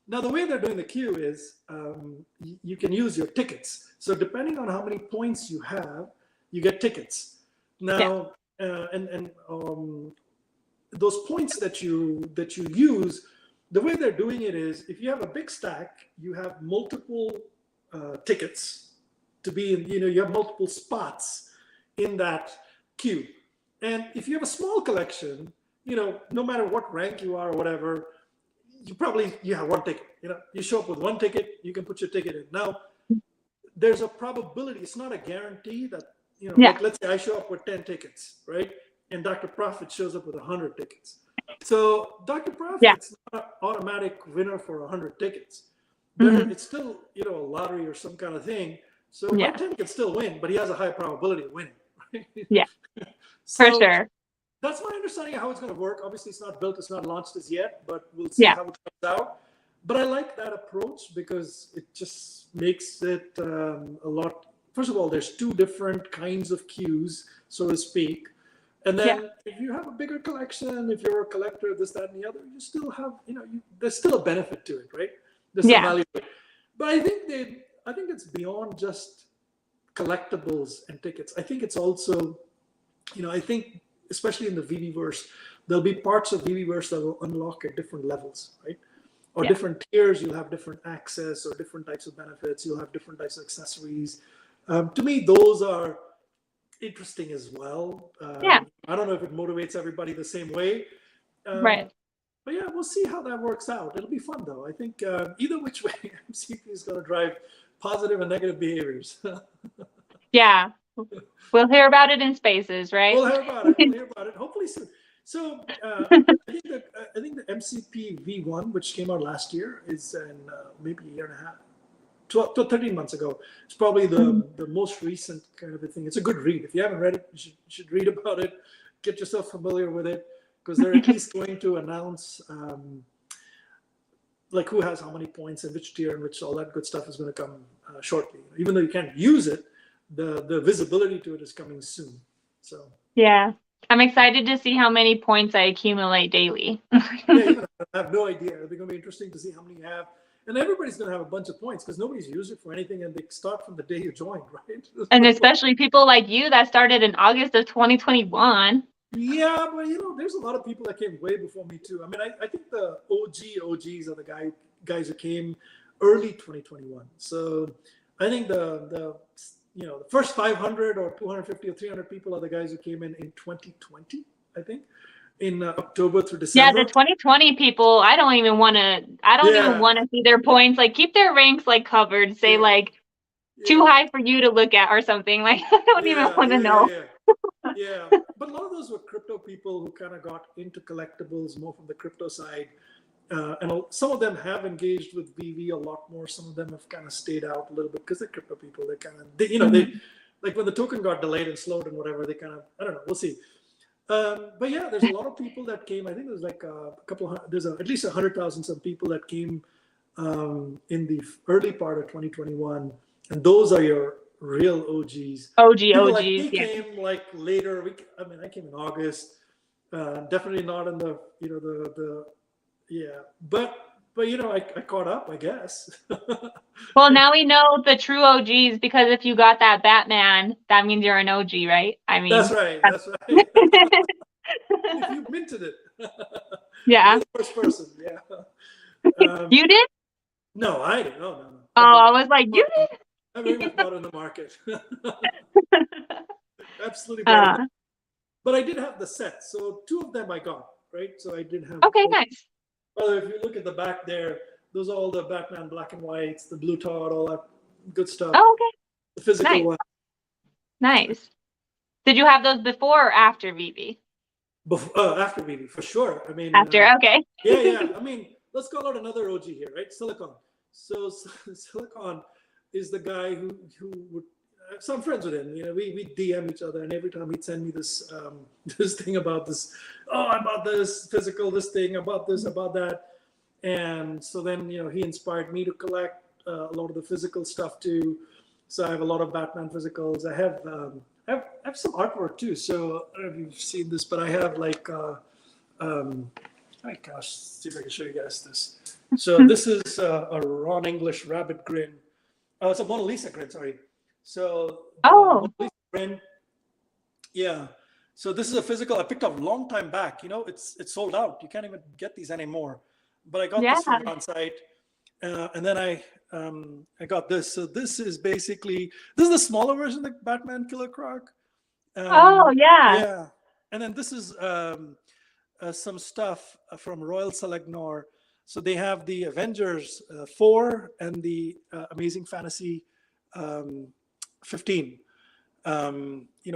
Speaker 2: Now, the way they're doing the queue is you can use your tickets. So depending on how many points you have, you get tickets. Now, those points that you use, the way they're doing it is if you have a big stack, you have multiple tickets to be in, you have multiple spots in that queue. And if you have a small collection, no matter what rank you are or whatever, you have 1 ticket. You show up with 1 ticket, you can put your ticket in. Now, there's a probability. It's not a guarantee that let's say I show up with 10 tickets, right? And Dr. Profit shows up with 100 tickets. So Dr. Profit's not an automatic winner for 100 tickets. It's still, a lottery or some kind of thing. So
Speaker 1: Yeah.
Speaker 2: my team can still win, but he has a high probability of winning. Right?
Speaker 1: Yeah,
Speaker 2: So
Speaker 1: for sure.
Speaker 2: that's my understanding of how it's going to work. Obviously, it's not built, it's not launched as yet, but we'll see
Speaker 1: Yeah.
Speaker 2: how it comes out. But I like that approach because it just makes it a lot. First of all, there's two different kinds of queues, so to speak. And then if you have a bigger collection, if you're a collector, this, that, and the other, you still have, there's still a benefit to it, right? There's some value to it. But I think it's beyond just collectibles and tickets. I think it's also, I think especially in the VVverse, there'll be parts of VVverse that will unlock at different levels, right? Or different tiers. You'll have different access or different types of benefits. You'll have different types of accessories. To me, those are interesting as well. I don't know if it motivates everybody the same way.
Speaker 1: Right.
Speaker 2: But yeah, we'll see how that works out. It'll be fun though. I think either which way, MCP is going to drive positive and negative behaviors.
Speaker 1: Yeah. We'll hear about it in spaces, right?
Speaker 2: We'll hear about it. We'll hear about it. Hopefully soon. So I think the MCP V1, which came out last year, is in maybe a year and a half, 12 to 13 months ago. It's probably the most recent kind of a thing. It's a good read. If you haven't read it, you should read about it. Get yourself familiar with it, because they're at least going to announce like who has how many points and which tier and which all that good stuff is going to come shortly. Even though you can't use it, the visibility to it is coming soon. So
Speaker 1: yeah, I'm excited to see how many points I accumulate daily.
Speaker 2: I have no idea. It'll be going to be interesting to see how many you have. And everybody's going to have a bunch of points because nobody's used it for anything, and they start from the day you joined, right?
Speaker 1: And especially people like you that started in August of 2021.
Speaker 2: Yeah, but there's a lot of people that came way before me too. I mean, I think the OGs are the guys who came early 2021. So I think the first 500 or 250 or 300 people are the guys who came in 2020, I think, in October through December.
Speaker 1: Yeah, the 2020 people, I don't even want to see their points. Like, keep their ranks like covered. Say like too high for you to look at or something. Like, I don't even want to know.
Speaker 2: Yeah, but a lot of those were crypto people who kind of got into collectibles more from the crypto side. And some of them have engaged with VV a lot more. Some of them have kind of stayed out a little bit because they're crypto people. They kind of, they like when the token got delayed and slowed and whatever, they kind of, I don't know, we'll see. But yeah, there's a lot of people that came. I think there's like there's at least 100,000 some people that came in the early part of 2021. And those are your real OGs. People
Speaker 1: OGs,
Speaker 2: like me came like later. I came in August. Definitely not in the but I caught up, I guess.
Speaker 1: Well, now we know the true OGs, because if you got that Batman, that means you're an OG, right? I mean,
Speaker 2: that's right. If you minted it.
Speaker 1: Yeah.
Speaker 2: You're the first person. Yeah.
Speaker 1: You did?
Speaker 2: No, I didn't. No.
Speaker 1: Oh, I was like, you did?
Speaker 2: I very much bought in the market. Absolutely bought it. But I did have the set. So 2 of them I got, right? So I did have.
Speaker 1: Okay, nice.
Speaker 2: Well, if you look at the back there, those are all the Batman black and whites, the blue Todd, all that good stuff.
Speaker 1: Oh, okay.
Speaker 2: The physical one.
Speaker 1: Nice. Did you have those before or after VV?
Speaker 2: After VV, for sure. I mean,
Speaker 1: after, okay.
Speaker 2: Yeah. I mean, let's call out another OG here, right? Silicon. So Silicon is the guy who would. So I'm friends with him. We DM each other, and every time he'd send me this this thing about this. Oh, I bought this physical, this thing, about this, about that, and so then he inspired me to collect a lot of the physical stuff too. So I have a lot of Batman physicals. I have some artwork too. So I don't know if you've seen this, but I have like my gosh, see if I can show you guys this. So this is a Ron English rabbit grin. Oh, it's a Mona Lisa grin. Sorry. So Mona Lisa grin. Yeah. So this is a physical I picked up a long time back. It's sold out. You can't even get these anymore. But I got this from on site, and then I got this. So this is the smaller version of the Batman Killer Croc. Yeah. And then this is some stuff from Royal Select-Nor. So they have the Avengers 4 and the Amazing Fantasy 15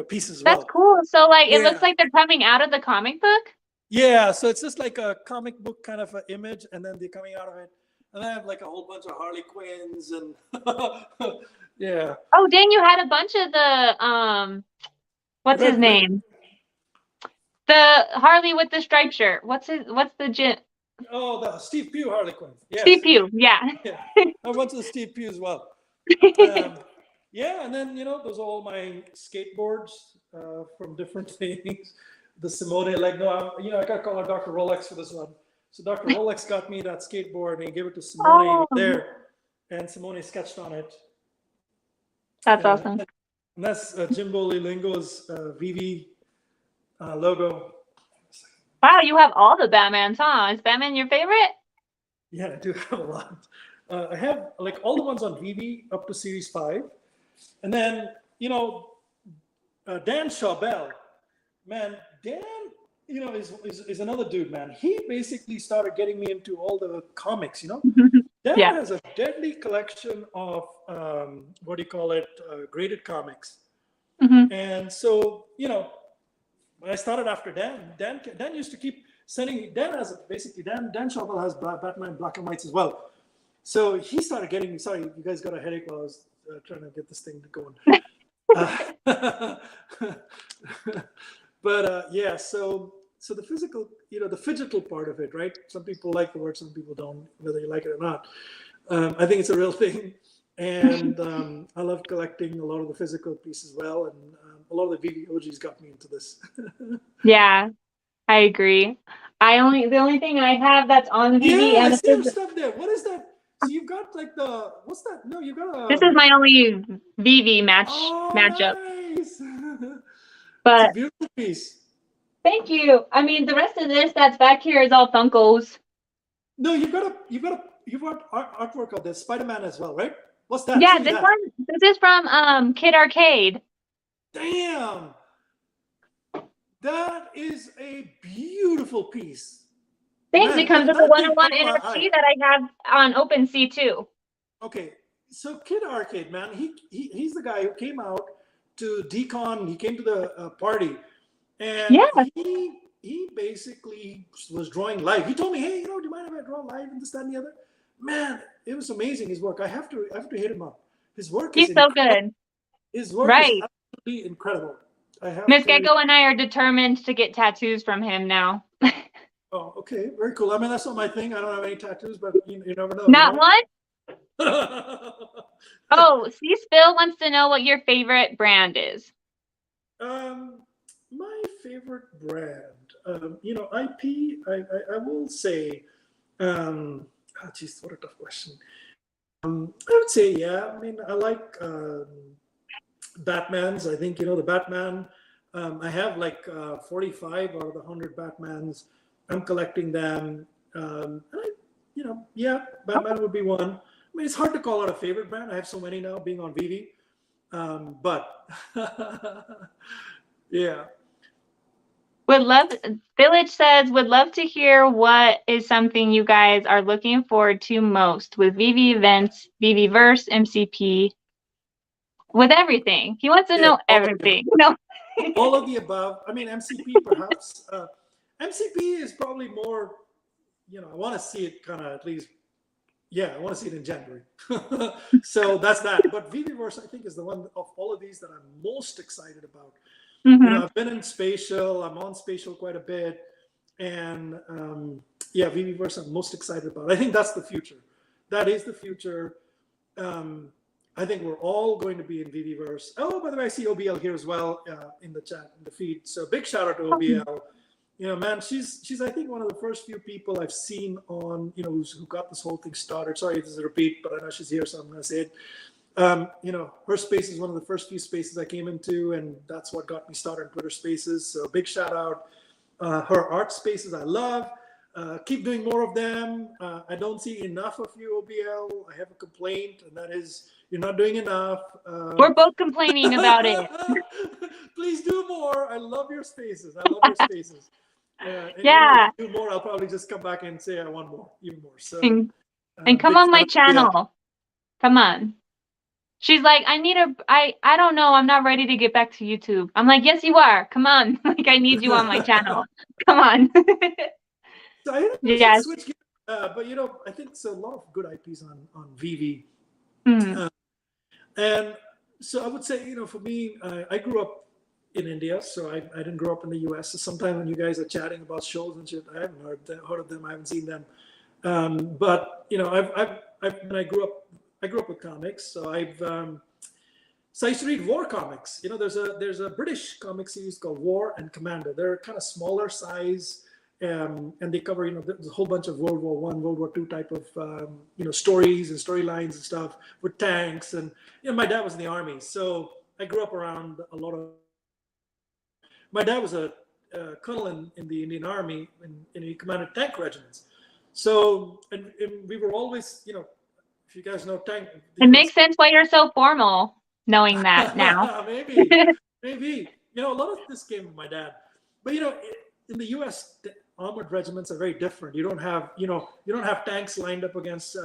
Speaker 2: pieces as well.
Speaker 1: That's cool. So it looks like they're coming out of the comic book?
Speaker 2: Yeah, so it's just like a comic book kind of an image, and then they're coming out of it. And I have like a whole bunch of Harley Quinns and yeah.
Speaker 1: Oh, dang, you had a bunch of the what's his
Speaker 2: Red,
Speaker 1: name? The Harley with the striped shirt. What's the gym?
Speaker 2: oh, the Steve Pugh Harley Quinn.
Speaker 1: Steve
Speaker 2: Yes.
Speaker 1: Pugh, yeah.
Speaker 2: Yeah. I went to the Steve Pugh as well. Yeah, and then those are all my skateboards from different things. The Simone, like no, I got to call out Dr. Rolex for this one. So Dr. Rolex got me that skateboard and he gave it to Simone there, and Simone sketched on it.
Speaker 1: That's awesome.
Speaker 2: And that's Jimbo Lilingo's VV logo.
Speaker 1: Wow, you have all the Batmans, huh? Is Batman your favorite?
Speaker 2: Yeah, I do have a lot. I have like all the ones on VV up to Series 5. And then, Dan Chaubel, man, Dan, is another dude, man. He basically started getting me into all the comics, Dan
Speaker 1: Yeah.
Speaker 2: has a deadly collection of, graded comics.
Speaker 1: Mhm.
Speaker 2: And so, when I started after Dan used to keep sending, Dan Chaubel has Batman black and whites as well. So he started getting me, sorry, you guys got a headache while I was trying to get this thing going. But yeah, so the physical, the phygital part of it, right? Some people like the word, some people don't, whether you like it or not. I think it's a real thing. And I love collecting a lot of the physical pieces as well. And a lot of the VV OGs got me into this.
Speaker 1: Yeah, I agree. The only thing I have that's on VV
Speaker 2: Yeah, I
Speaker 1: and
Speaker 2: see your stuff there. What is that? So you've got like what's that? No, you've got a.
Speaker 1: this is my only VV matchup.
Speaker 2: Nice. It's a
Speaker 1: But
Speaker 2: beautiful piece.
Speaker 1: thank you. I mean, the rest of this that's back here is all Funkos.
Speaker 2: No, you've got artwork of this Spider-Man as well, right? What's that?
Speaker 1: Yeah,
Speaker 2: See
Speaker 1: this
Speaker 2: that.
Speaker 1: one. This is from Kid Arcade.
Speaker 2: Damn, that is a beautiful piece.
Speaker 1: Thanks.
Speaker 2: Man,
Speaker 1: It comes with
Speaker 2: that
Speaker 1: a
Speaker 2: thing
Speaker 1: 101
Speaker 2: caught my eye.
Speaker 1: NFC that I have on OpenSea too.
Speaker 2: Okay, so Kid Arcade, man, he's the guy who came out to Decon. He came to the party, and
Speaker 1: Yeah.
Speaker 2: he basically was drawing live. He told me, "Hey, do you mind if I draw live and this, that, and the other?" Man, it was amazing. His work. I have to hit him up. His work is
Speaker 1: He's so good.
Speaker 2: His work
Speaker 1: Right.
Speaker 2: is absolutely incredible.
Speaker 1: Miss Gecko and I are determined to get tattoos from him now.
Speaker 2: Oh, okay, very cool. I mean, that's not my thing. I don't have any tattoos, but you never know.
Speaker 1: Not one?
Speaker 2: One.
Speaker 1: Oh, see, Spill wants to know what your favorite brand is.
Speaker 2: My favorite brand, IP. I will say, geez, what a tough question. I would say, yeah. I mean, I like Batmans. I think the Batman. I have like 45 out of the 100 Batmans. I'm collecting them. And yeah, Batman would be one. I mean, it's hard to call out a favorite brand. I have so many now being on VV. But yeah.
Speaker 1: Village says, would love to hear what is something you guys are looking forward to most with VV events, VV Verse, MCP, with everything. He wants to know everything.
Speaker 2: All of the above. I mean, MCP perhaps. MCP is probably more, I want to see it kind of at least. Yeah, I want to see it in January. So that's that. But VVverse, I think, is the one of all of these that I'm most excited about.
Speaker 1: Mm-hmm.
Speaker 2: I've been in Spatial. I'm on Spatial quite a bit. And yeah, VVverse I'm most excited about. I think that's the future. That is the future. I think we're all going to be in VVverse. Oh, by the way, I see OBL here as well in the chat, in the feed. So big shout out to OBL. Man, she's I think one of the first few people I've seen on, who got this whole thing started. Sorry, this is a repeat, but I know she's here, so I'm going to say it. Her space is one of the first few spaces I came into, and that's what got me started in Twitter Spaces. So big shout out. Her art spaces I love. Keep doing more of them. I don't see enough of you, OBL. I have a complaint, and that is you're not doing enough.
Speaker 1: We're both complaining about it.
Speaker 2: Please do more. I love your spaces. I love your spaces. And
Speaker 1: yeah.
Speaker 2: If you do more, I'll probably just come back and say I want more, even more. So
Speaker 1: and come on my channel. Yeah. Come on. She's like, I don't know. I'm not ready to get back to YouTube. I'm like, yes, you are. Come on. Like, I need you on my channel. Come on.
Speaker 2: So I switch gears But I think it's a lot of good IPs on VV.
Speaker 1: Hmm.
Speaker 2: And so I would say, for me, I grew up in India, so I didn't grow up in the US. So sometimes when you guys are chatting about shows and shit, I haven't heard of them. I haven't seen them. But when I grew up with comics. So so I used to read war comics. There's a British comic series called War and Commander. They're kind of smaller size, and they cover there's a whole bunch of World War One, World War Two type of stories and storylines and stuff with tanks. And my dad was in the army, so I grew up around a lot of. My dad was a colonel in the Indian Army, and he commanded tank regiments. So and we were always, if you guys know tank.
Speaker 1: It makes sense why you're so formal, knowing that now.
Speaker 2: maybe a lot of this came from my dad, but in the U.S. armored regiments are very different. You don't have tanks lined up against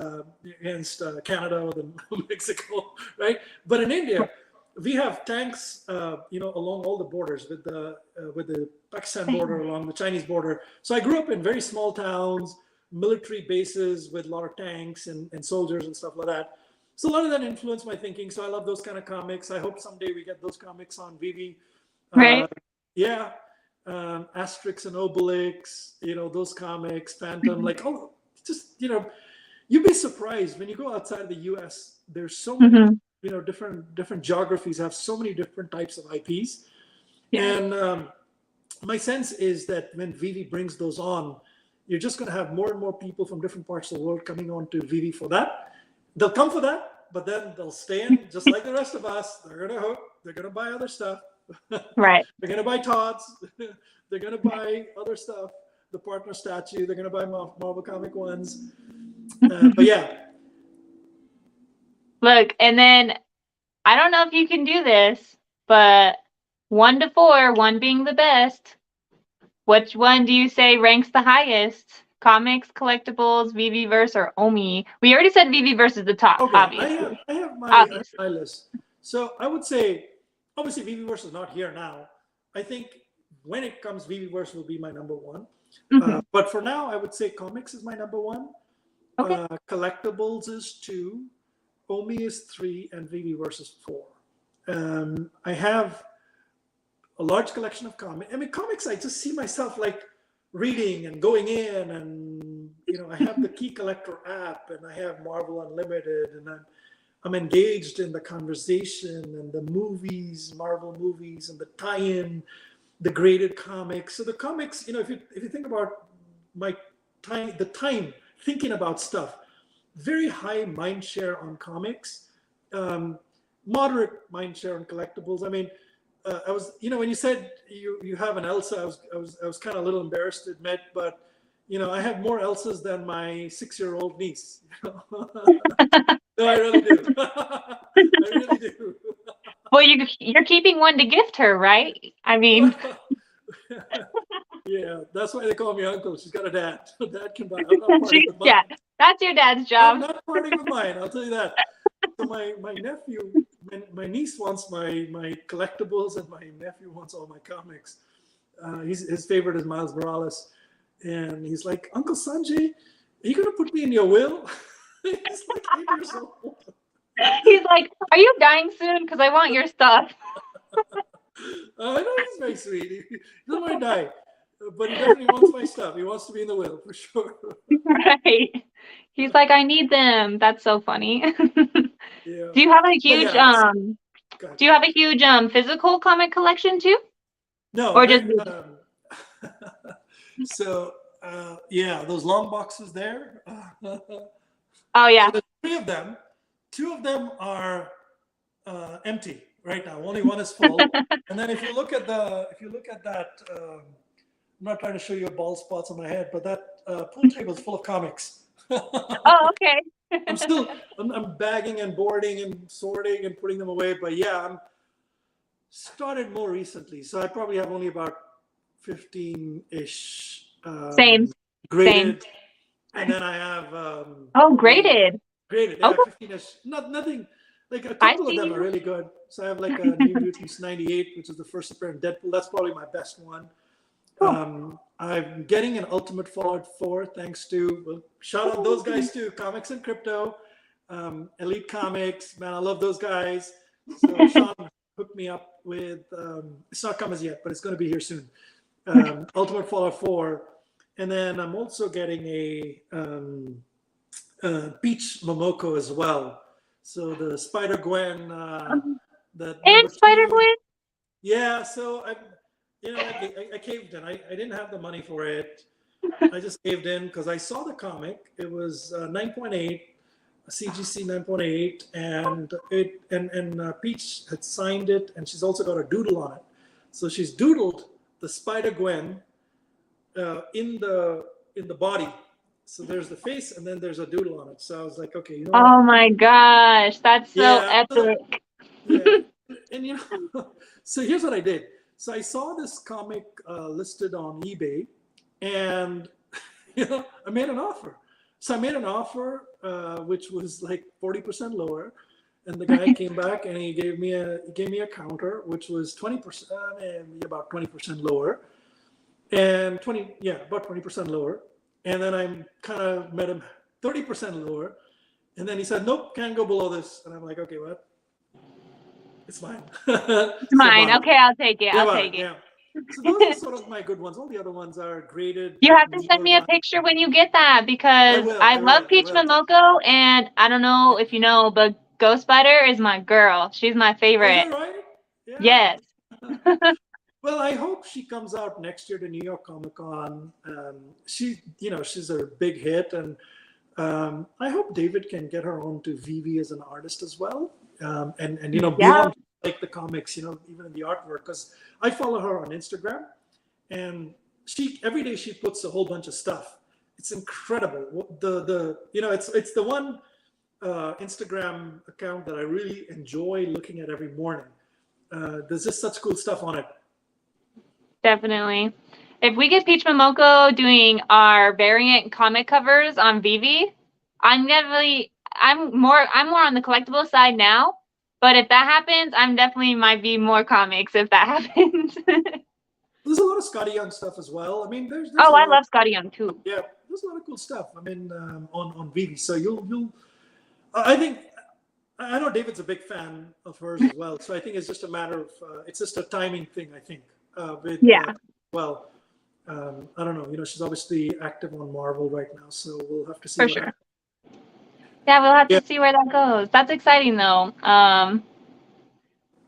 Speaker 2: Canada or Mexico, right? But in India, we have tanks, along all the borders with the Pakistan border, along the Chinese border. So I grew up in very small towns, military bases with a lot of tanks and soldiers and stuff like that. So a lot of that influenced my thinking. So I love those kind of comics. I hope someday we get those comics on VV.
Speaker 1: Right.
Speaker 2: Yeah. Asterix and Obelix, those comics, Phantom, just, you'd be surprised when you go outside of the US, there's so many, different geographies have so many different types of IPs. Yeah. And my sense is that when VV brings those on, you're just going to have more and more people from different parts of the world coming on to VV for that. They'll come for that, but then they'll stay in just like the rest of us. They're going to buy other stuff.
Speaker 1: Right.
Speaker 2: They're going to buy Todd's. They're going to buy other stuff. The partner statue. They're going to buy Marvel comic ones. But yeah.
Speaker 1: Look, and then I don't know if you can do this, but 1 to 4, 1 being the best. Which one do you say ranks the highest? Comics, collectibles, VVverse, or Omi? We already said VVverse is the top,
Speaker 2: okay,
Speaker 1: obviously.
Speaker 2: I have my list. So I would say, obviously, VVverse is not here now. I think when it comes, VVverse will be my number 1. But for now, I would say comics is my number 1. Okay. Collectibles is 2. Omi is 3, and VVverse is 4. I have a large collection of comics. I mean, comics, I just see myself like reading and going in, and I have the Key Collector app, and I have Marvel Unlimited, and I'm engaged in the conversation and the movies, Marvel movies, and the tie-in, the graded comics. So the comics, if you think about my time, thinking about stuff, very high mind share on comics, moderate mind share on collectibles. I mean, I was, when you said you have an Elsa, I was kind of a little embarrassed to admit, but I have more Elsas than my 6-year-old niece. No, I really do. I really do.
Speaker 1: Well, you're keeping one to gift her, right? I mean.
Speaker 2: Yeah, that's why they call me uncle. She's got a dad. Dad can buy. I'm not partying with mine.
Speaker 1: Yeah, that's your dad's job.
Speaker 2: I'm not partying with mine. I'll tell you that. So my nephew, my niece wants my collectibles, and my nephew wants all my comics. His favorite is Miles Morales, and he's like, Uncle Sanjay, are you gonna put me in your will? He's like 8 years old.
Speaker 1: He's like, are you dying soon? Because I want your stuff.
Speaker 2: I know he's very sweet. He doesn't want to die, but he definitely wants my stuff. He wants to be in the will for sure.
Speaker 1: Right. He's like, I need them. That's so funny.
Speaker 2: Yeah.
Speaker 1: Do you have a huge Do you have a huge physical comic collection too?
Speaker 2: No.
Speaker 1: Or just
Speaker 2: so yeah, those long boxes there.
Speaker 1: Oh yeah.
Speaker 2: So there's 3 of them. 2 of them are empty right now. Only 1 is full. And then if you look at that, I'm not trying to show you bald spots on my head, but that pool table is full of comics.
Speaker 1: Oh, okay.
Speaker 2: I'm bagging and boarding and sorting and putting them away. But yeah, I'm started more recently. So I probably have only about 15-ish.
Speaker 1: Same.
Speaker 2: Graded. Same. And then I have
Speaker 1: graded.
Speaker 2: Graded, yeah, 15-ish. Nothing. Like a couple of them are really good. So I have like a New Mutants 98, which is the first appearance Deadpool. That's probably my best one. Cool. I'm getting an Ultimate Fallout 4 thanks to, well, shout out those guys too, Comics and Crypto, Elite Comics, man, I love those guys. So Sean hooked me up with, it's not come as yet, but it's going to be here soon. Ultimate Fallout 4. And then I'm also getting a Peach Momoko as well. So the Spider-Gwen, the
Speaker 1: And Spider
Speaker 2: two.
Speaker 1: Gwen.
Speaker 2: Yeah, so I caved in. I didn't have the money for it. I just caved in because I saw the comic. It was 9.8, a CGC 9.8, and Peach had signed it, and she's also got a doodle on it. So she's doodled the Spider-Gwen in the body. So there's the face, and then there's a doodle on it. So I was like, okay, you know what?
Speaker 1: Oh my gosh, that's so
Speaker 2: Yeah,
Speaker 1: epic.
Speaker 2: yeah, and so here's what I did. So I saw this comic listed on eBay, and I made an offer. So I made an offer which was like 40% lower, and the guy came back and he gave me a counter which was 20%, about 20% lower, and about 20% lower, and then I kind of met him 30% lower, and then he said, nope, can't go below this, and I'm like, okay, what? It's mine.
Speaker 1: It's mine. Okay, I'll take it. I'll take it.
Speaker 2: Yeah. So those are sort of my good ones. All the other ones are graded.
Speaker 1: You have to send me a picture when you get that because I love Peach Momoko, and I don't know if you know, but Ghost Spider is my girl. She's my favorite.
Speaker 2: Is that right? Yeah.
Speaker 1: Yes.
Speaker 2: Well, I hope she comes out next year to New York Comic Con. She's a big hit, and I hope David can get her on to VV as an artist as well. And beyond like the comics, even in the artwork, because I follow her on Instagram, and every day she puts a whole bunch of stuff. It's incredible. It's the one Instagram account that I really enjoy looking at every morning. There's just such cool stuff on it.
Speaker 1: Definitely. If we get Peach Momoko doing our variant comic covers on VV, I'm more on the collectible side now. But if that happens, I'm definitely might be more comics if that happens.
Speaker 2: There's a lot of Scotty Young stuff as well. I mean, there's
Speaker 1: I love Scotty Young too.
Speaker 2: Yeah, there's a lot of cool stuff. I mean, on VV. So I think I know David's a big fan of hers as well. So I think it's just a matter of it's just a timing thing. I think. I don't know. She's obviously active on Marvel right now, so we'll have to see.
Speaker 1: For sure. Happens. Yeah, we'll have to see where that goes. That's exciting, though.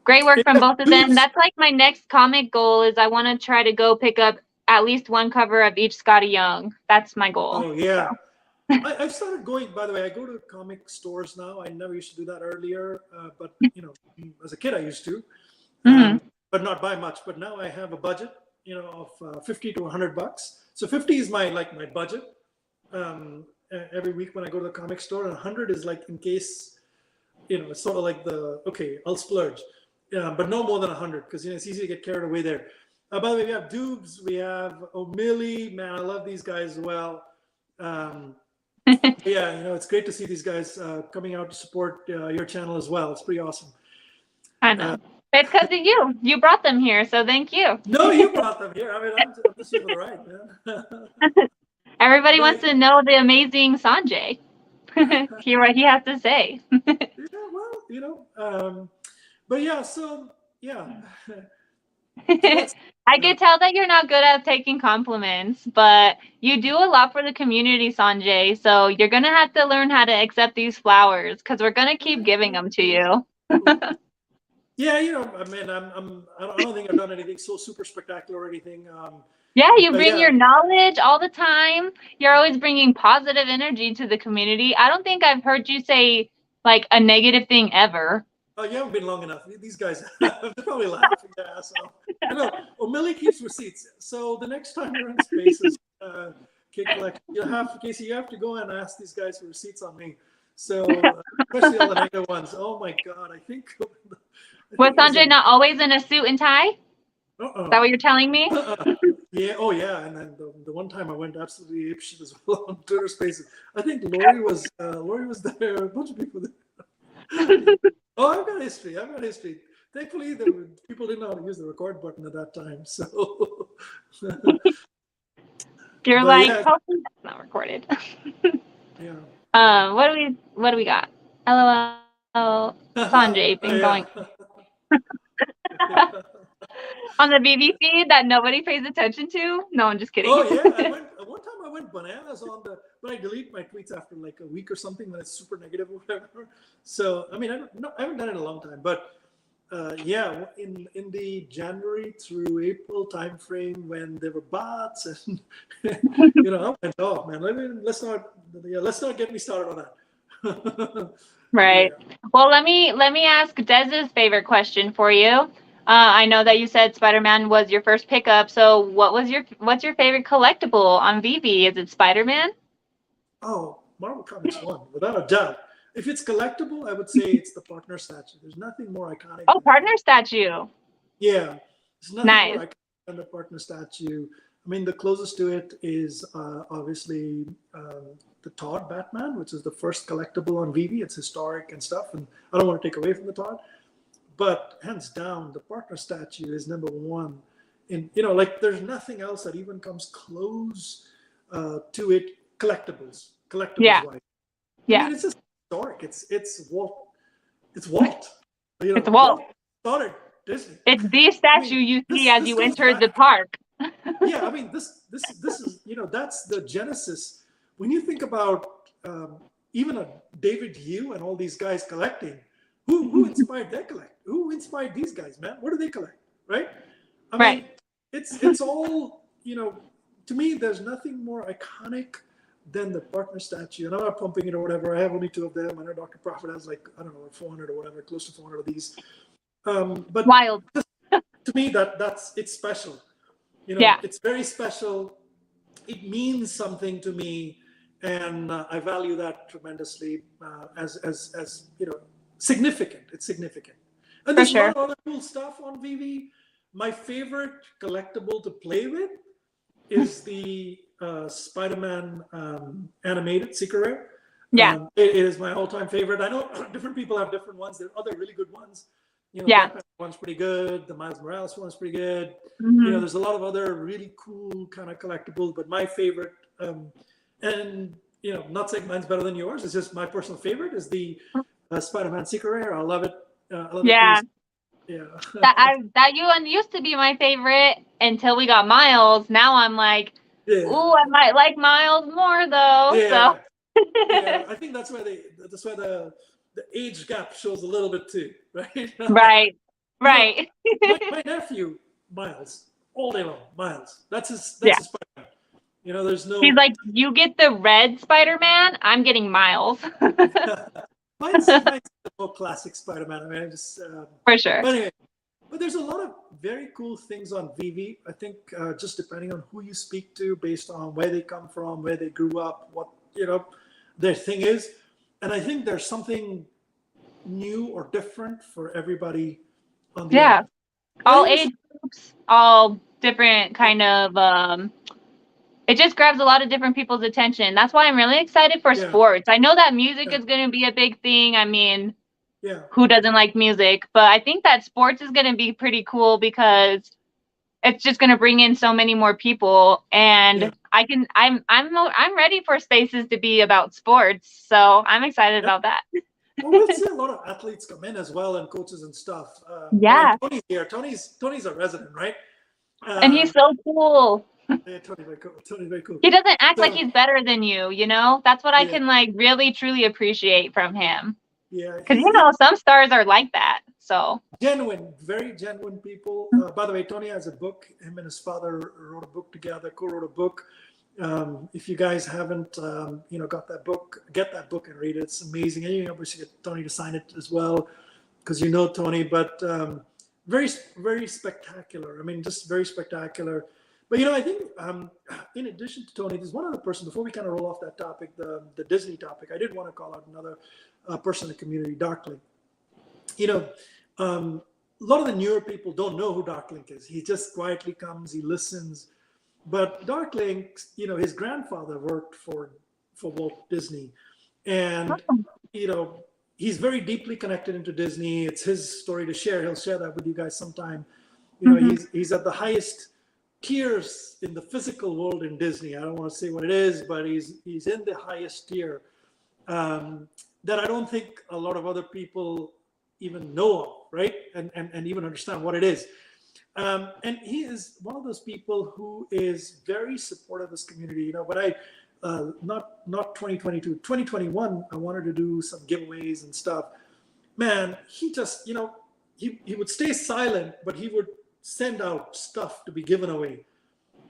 Speaker 1: Great work from both of them. That's like my next comic goal is I want to try to go pick up at least one cover of each Scotty Young. That's my goal.
Speaker 2: Oh, yeah. I've started going, by the way, I go to comic stores now. I never used to do that earlier, but, as a kid I used to, but not by much. But now I have a budget, of $50 to $100. So 50 is my budget. Every week when I go to the comic store, and 100 is like in case, it's sort of like I'll splurge, but no more than 100 because it's easy to get carried away there. By the way, we have Dubes, we have O'Milly, man, I love these guys as well. It's great to see these guys coming out to support your channel as well. It's pretty awesome.
Speaker 1: I know. It's because of you. You brought them here, so thank you.
Speaker 2: No, you brought them here. I mean, I'm just here for the ride, man.
Speaker 1: Everybody wants to know the amazing Sanjay. Hear what he has to say.
Speaker 2: But yeah, so yeah.
Speaker 1: I can tell that you're not good at taking compliments, but you do a lot for the community, Sanjay. So you're gonna have to learn how to accept these flowers because we're gonna keep giving them to you.
Speaker 2: Yeah, I mean, I don't think I've done anything so super spectacular or anything.
Speaker 1: Yeah, you bring your knowledge all the time. You're always bringing positive energy to the community. I don't think I've heard you say like a negative thing ever.
Speaker 2: Oh, you haven't been long enough. These guys, they're probably laughing. Yeah, so O'Milly keeps receipts. So the next time you're in Spaces, Kid Collection, you have to go and ask these guys for receipts on me. So especially all the negative ones. Oh my God, I think.
Speaker 1: Was Sanjay not always in a suit and tie? Is that what you're telling me?
Speaker 2: Yeah. Oh, yeah. And then the one time I went absolutely apeshit as well on Twitter Spaces. I think Lori was there. A bunch of people there. Oh, I've got history. Thankfully, people didn't know how to use the record button at that time. So.
Speaker 1: You're
Speaker 2: But
Speaker 1: like,
Speaker 2: yeah,
Speaker 1: hopefully that's not recorded.
Speaker 2: yeah.
Speaker 1: What do we got? LOL. Sanjay been
Speaker 2: Yeah.
Speaker 1: going on the BBC that nobody pays attention to. No, I'm just kidding.
Speaker 2: Oh yeah, I went one time. I went bananas on the, but I delete my tweets after like a week or something when it's super negative or whatever. So I mean, I haven't done it in a long time, but yeah, in the January through April timeframe when there were bots and I went off, man. Let's not get me started on that. Yeah.
Speaker 1: Right. Well, let me ask Dez's favorite question for you. I know that you said Spider-Man was your first pickup. So what's your favorite collectible on Vivi? Is it Spider-Man?
Speaker 2: Oh, Marvel Comics 1, without a doubt. If it's collectible, I would say it's the partner statue. There's nothing more iconic
Speaker 1: Oh,
Speaker 2: than the
Speaker 1: partner
Speaker 2: partner.
Speaker 1: statue.
Speaker 2: Yeah, there's nothing more
Speaker 1: Nice.
Speaker 2: iconic than the partner statue. I mean, the closest to it is obviously the Todd Batman, which is the first collectible on Vivi. It's historic and stuff, and I don't want to take away from the Todd, but hands down, the partner statue is number one. And like there's nothing else that even comes close to it collectibles
Speaker 1: Yeah.
Speaker 2: wise. I
Speaker 1: Yeah.
Speaker 2: mean, it's just historic. It's Walt. It's Walt.
Speaker 1: It's
Speaker 2: Walt
Speaker 1: Walt.
Speaker 2: started Disney.
Speaker 1: It's the
Speaker 2: I
Speaker 1: statue
Speaker 2: mean,
Speaker 1: you see
Speaker 2: this
Speaker 1: as
Speaker 2: this
Speaker 1: you
Speaker 2: goes
Speaker 1: enter the
Speaker 2: back.
Speaker 1: park.
Speaker 2: Yeah, I mean, this is that's the genesis. When you think about even a David Hugh and all these guys collecting, who inspired their collect? Who inspired these guys, man? What do they collect, right? I mean,
Speaker 1: Right.
Speaker 2: it's all To me, there's nothing more iconic than the partner statue. And I'm not pumping it or whatever. I have only two of them. I know Dr. Prophet has like, I don't know, 400 or whatever, close to 400 of these. But
Speaker 1: Wild.
Speaker 2: to me, it's special.
Speaker 1: Yeah.
Speaker 2: It's very special. It means something to me, and I value that tremendously as significant. It's significant. And
Speaker 1: For
Speaker 2: there's a lot
Speaker 1: sure.
Speaker 2: of other cool stuff on VV. My favorite collectible to play with is the Spider-Man animated Secret Rare.
Speaker 1: Yeah.
Speaker 2: It is my all-time favorite. I know different people have different ones. There are other really good ones.
Speaker 1: Yeah.
Speaker 2: Batman one's pretty good. The Miles Morales one's pretty good.
Speaker 1: Mhm.
Speaker 2: There's a lot of other really cool kind of collectibles, but my favorite, and not saying mine's better than yours. It's just my personal favorite is the Spider-Man Secret Rare. I love it. I love
Speaker 1: Yeah.
Speaker 2: it. Yeah.
Speaker 1: That one used to be my favorite until we got Miles. Now I'm like,
Speaker 2: Yeah.
Speaker 1: ooh, I might like Miles more though.
Speaker 2: Yeah.
Speaker 1: So
Speaker 2: Yeah. I think that's why the age gap shows a little bit too, right?
Speaker 1: right.
Speaker 2: You know,
Speaker 1: Right.
Speaker 2: my nephew Miles, all day long. Miles. That's his
Speaker 1: Yeah.
Speaker 2: Spider-Man. There's no.
Speaker 1: He's like, you get the red Spider-Man, I'm getting Miles.
Speaker 2: mine's the more classic Spider-Man. I mean, I just.
Speaker 1: For sure.
Speaker 2: But anyway, but there's a lot of very cool things on VV. I think just depending on who you speak to, based on where they come from, where they grew up, what their thing is, and I think there's something new or different for everybody on the
Speaker 1: Yeah.
Speaker 2: end.
Speaker 1: All
Speaker 2: I think
Speaker 1: age groups, all different kind of it just grabs a lot of different people's attention. That's why I'm really excited for
Speaker 2: Yeah.
Speaker 1: sports. I know that music
Speaker 2: Yeah.
Speaker 1: is going to be a big thing. I mean,
Speaker 2: Yeah.
Speaker 1: who doesn't like music? But I think that sports is going to be pretty cool because it's just going to bring in so many more people, and
Speaker 2: Yeah.
Speaker 1: I'm ready for spaces to be about sports. So I'm excited
Speaker 2: Yeah.
Speaker 1: about that.
Speaker 2: Well, we'll see a lot of athletes come in as well, and coaches and stuff.
Speaker 1: Yeah.
Speaker 2: Tony's here. Tony's a resident, right?
Speaker 1: And he's so cool.
Speaker 2: Yeah, Tony's very cool. Tony's very cool.
Speaker 1: He doesn't act
Speaker 2: So,
Speaker 1: like he's better than you, That's what I
Speaker 2: Yeah.
Speaker 1: can like really truly appreciate from him.
Speaker 2: Yeah,
Speaker 1: Because some stars are like that. So
Speaker 2: genuine, very genuine people. By the way, Tony has a book. Him and his father wrote a book together, co-wrote a book. If you guys haven't, got that book, get that book and read it. It's amazing. And you obviously get Tony to sign it as well, because Tony. But very, very spectacular. I mean, just very spectacular. But I think in addition to Tony, there's one other person. Before we kind of roll off that topic, the Disney topic, I did want to call out another person in the community, Darkling. A lot of the newer people don't know who Darkling is. He just quietly comes, he listens. But Darkling, his grandfather worked for Walt Disney, and he's very deeply connected into Disney. It's his story to share. He'll share that with you guys sometime. He's at the highest tiers in the physical world in Disney. I don't want to say what it is, but he's in the highest tier that I don't think a lot of other people even know of, right? And even understand what it is. And he is one of those people who is very supportive of this community. You know, when I not 2022, 2021, I wanted to do some giveaways and stuff. Man, he just, you know, he would stay silent, but he would send out stuff to be given away.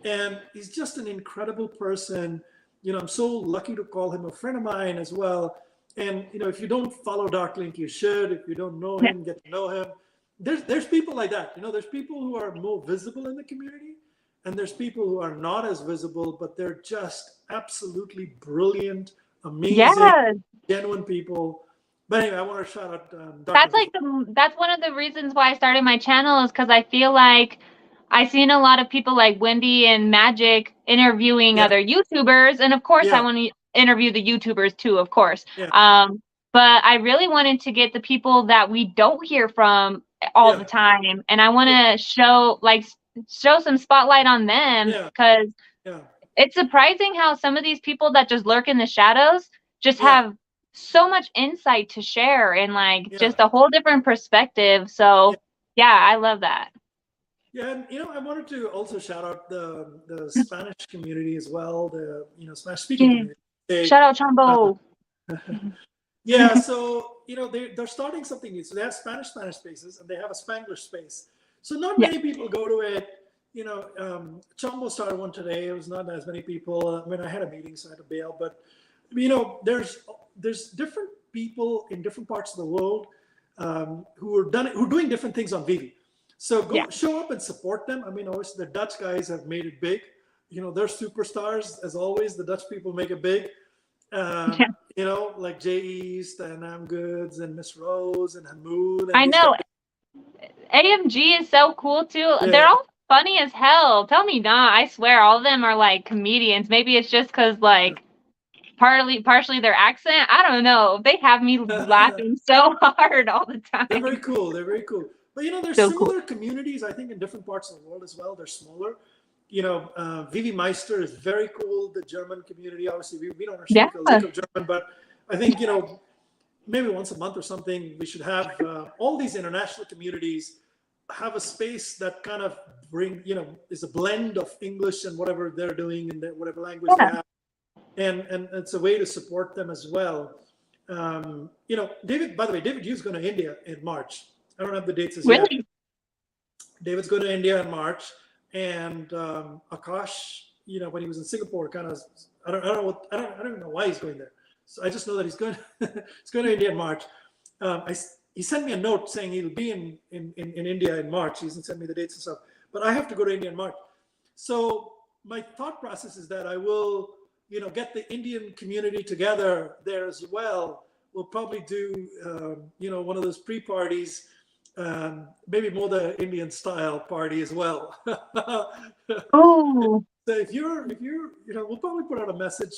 Speaker 2: And he's just an incredible person. You know, I'm so lucky to call him a friend of mine as well. And, you know, if you don't follow Darklink, you should. If you don't know him, get to know him. There's people like that. You know, there's people who are more visible in the community, and there's people who are not as visible, but they're just absolutely brilliant, amazing,
Speaker 1: Yes.
Speaker 2: genuine people. But anyway, I want to shout out
Speaker 1: That's
Speaker 2: Dr.
Speaker 1: like that's one of the reasons why I started my channel, is because I feel like I've seen a lot of people like Wendy and Magic interviewing
Speaker 2: Yeah.
Speaker 1: other YouTubers, and of course I
Speaker 2: Yeah.
Speaker 1: want to interview the YouTubers too, of course.
Speaker 2: Yeah.
Speaker 1: But I really wanted to get the people that we don't hear from all the time, and I want to show some spotlight on them, because it's surprising how some of these people that just lurk in the shadows just have so much insight to share, and like just a whole different perspective. So yeah, I love that.
Speaker 2: Yeah, and you know, I wanted to also shout out the Spanish community as well, the Spanish speaking community.
Speaker 1: Shout out Chambo.
Speaker 2: Yeah, so you know they're starting something new. So they have Spanish spaces, and they have a Spanglish space. So not many people go to it. You know, Chombo started one today. It was not as many people. I mean, I had a meeting, so I had to bail. But you know, there's different people in different parts of the world who are doing different things on Vivi. So show up and support them. I mean, obviously the Dutch guys have made it big. You know, they're superstars as always. The Dutch people make it big. You know, like Jay East and Am Goods and Miss Rose and Hamoud.
Speaker 1: I know. AMG is so cool too. They're all funny as hell. Tell me not. I swear all of them are like comedians. Maybe it's just because like partially their accent. I don't know. They have me laughing so hard all the time.
Speaker 2: They're very cool. They're very cool. But you know, there's similar communities, I think, in different parts of the world as well. They're smaller. You know, Vivi Meister is very cool. The German community, obviously, we don't speak a lick of German, but I think, you know, maybe once a month or something, we should have all these international communities have a space that kind of is a blend of English and whatever they're doing in whatever language they have. And it's a way to support them as well. You know, by the way, David Yu's going to India in March. I don't have the dates as yet. David's going to India in March. And Akash, you know, when he was in Singapore, kind of, I don't even know why he's going there. So I just know that he's going to India in March. He sent me a note saying he'll be in India in March. He hasn't sent me the dates and stuff, but I have to go to India in March. So my thought process is that I will, you know, get the Indian community together there as well. We'll probably do, you know, one of those pre-parties. Maybe more the Indian style party as well.
Speaker 1: Oh.
Speaker 2: So if you're, you know, we'll probably put out a message.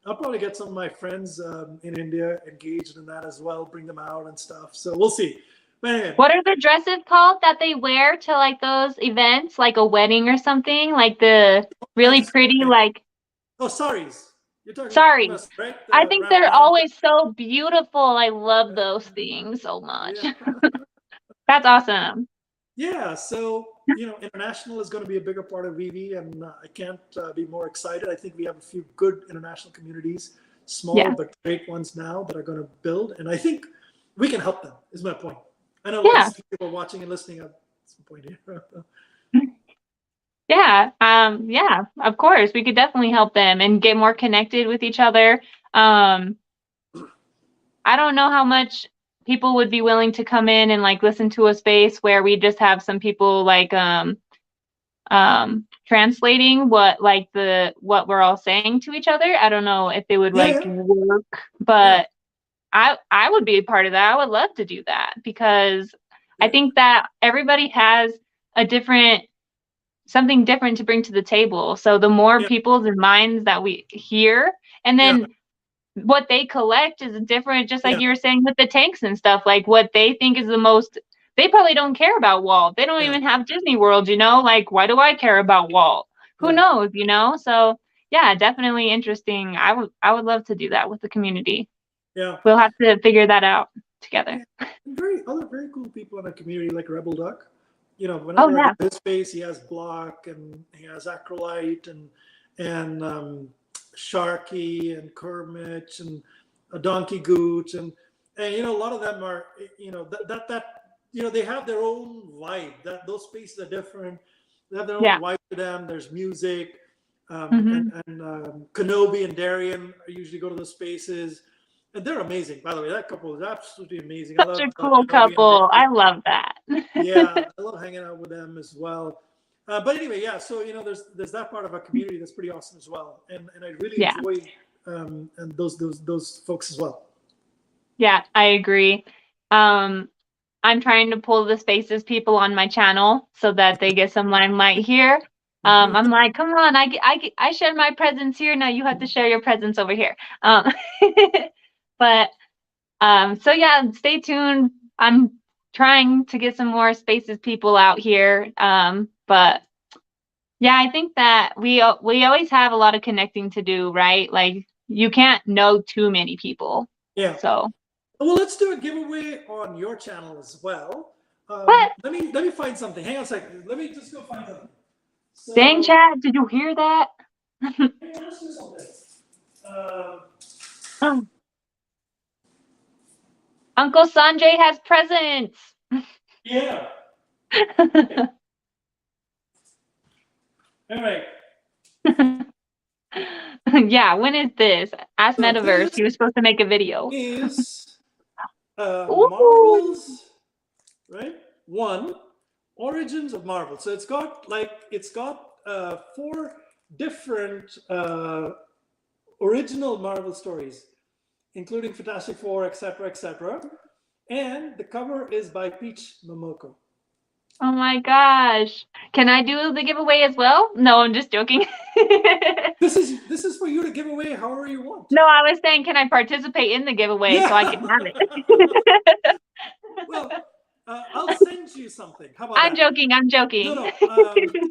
Speaker 2: I'll probably get some of my friends in India engaged in that as well, bring them out and stuff. So we'll see. But anyway.
Speaker 1: What are the dresses called that they wear to like those events, like a wedding or something? Like the really pretty, like.
Speaker 2: Oh, saris. You're talking
Speaker 1: saris.
Speaker 2: Right?
Speaker 1: I think they're always so beautiful. I love those things so much.
Speaker 2: Yeah.
Speaker 1: That's awesome.
Speaker 2: Yeah, so, you know, international is going to be a bigger part of Vivi, and I can't be more excited. I think we have a few good international communities, small but great ones now that are going to build, and I think we can help them, is my point. I know lots of people are watching and listening at some point here.
Speaker 1: Yeah, of course. We could definitely help them and get more connected with each other. I don't know how much people would be willing to come in and like listen to a space where we just have some people like translating what we're all saying to each other. I don't know if it would work, but I would be a part of that. I would love to do that, because I think that everybody has something different to bring to the table. So the more people's and minds that we hear, and then what they collect is different, just like you were saying with the tanks and stuff, like what they think is the most, they probably don't care about Walt. They don't
Speaker 2: Yeah.
Speaker 1: even have Disney World, you know? Like, why do I care about Walt? Who
Speaker 2: Yeah.
Speaker 1: knows, you know? So yeah, definitely interesting. I would love to do that with the community.
Speaker 2: Yeah.
Speaker 1: We'll have to figure that out together.
Speaker 2: Yeah. And very cool people in the community like Rebel Duck. You know,
Speaker 1: Oh
Speaker 2: whenever I
Speaker 1: yeah.
Speaker 2: go to his space, he has block and he has acrolite and Sharky and Kermit and a Donkey Gooch and you know a lot of them are you know that you know they have their own vibe. That those spaces are different. They have their own
Speaker 1: Yeah.
Speaker 2: vibe to them. There's music.
Speaker 1: Hmm.
Speaker 2: And Kenobi and Darian usually go to those spaces. And they're amazing, by the way. That couple is absolutely amazing. I
Speaker 1: Such
Speaker 2: love
Speaker 1: a cool
Speaker 2: Kenobi and
Speaker 1: couple.
Speaker 2: Darian.
Speaker 1: I love that.
Speaker 2: Yeah, I love hanging out with them as well. But anyway, yeah. So you know, there's that part of our community that's pretty awesome as well, and I really
Speaker 1: Yeah.
Speaker 2: enjoy and those folks as well.
Speaker 1: Yeah, I agree. I'm trying to pull the Spaces people on my channel so that they get some limelight here. I'm like, come on, I share my presence here. Now you have to share your presence over here. But so yeah, stay tuned. I'm trying to get some more Spaces people out here. But yeah, I think that we always have a lot of connecting to do, right? Like you can't know too many people.
Speaker 2: Yeah.
Speaker 1: So
Speaker 2: Well, let's do a giveaway on your channel as well.
Speaker 1: what?
Speaker 2: Let me find something. Hang on a second. Let me just go find something.
Speaker 1: Dang,
Speaker 2: So,
Speaker 1: Chad, did you hear that?
Speaker 2: hang on, let's do something.
Speaker 1: Uncle Sanjay has presents.
Speaker 2: Yeah. All right.
Speaker 1: Yeah, when is this? Ask
Speaker 2: So
Speaker 1: Metaverse.
Speaker 2: this
Speaker 1: He was supposed to make a video.
Speaker 2: is
Speaker 1: Ooh.
Speaker 2: Marvel's right one Origins of Marvel. So it's got four different original Marvel stories, including Fantastic Four, etc., etc. And the cover is by Peach Momoko.
Speaker 1: Oh my gosh. Can I do the giveaway as well? No, I'm just joking.
Speaker 2: This is for you to give away however you want.
Speaker 1: No, I was saying, can I participate in the giveaway so I can have it?
Speaker 2: Well, I'll send you something. How about
Speaker 1: I'm
Speaker 2: that?
Speaker 1: joking. I'm joking.
Speaker 2: No.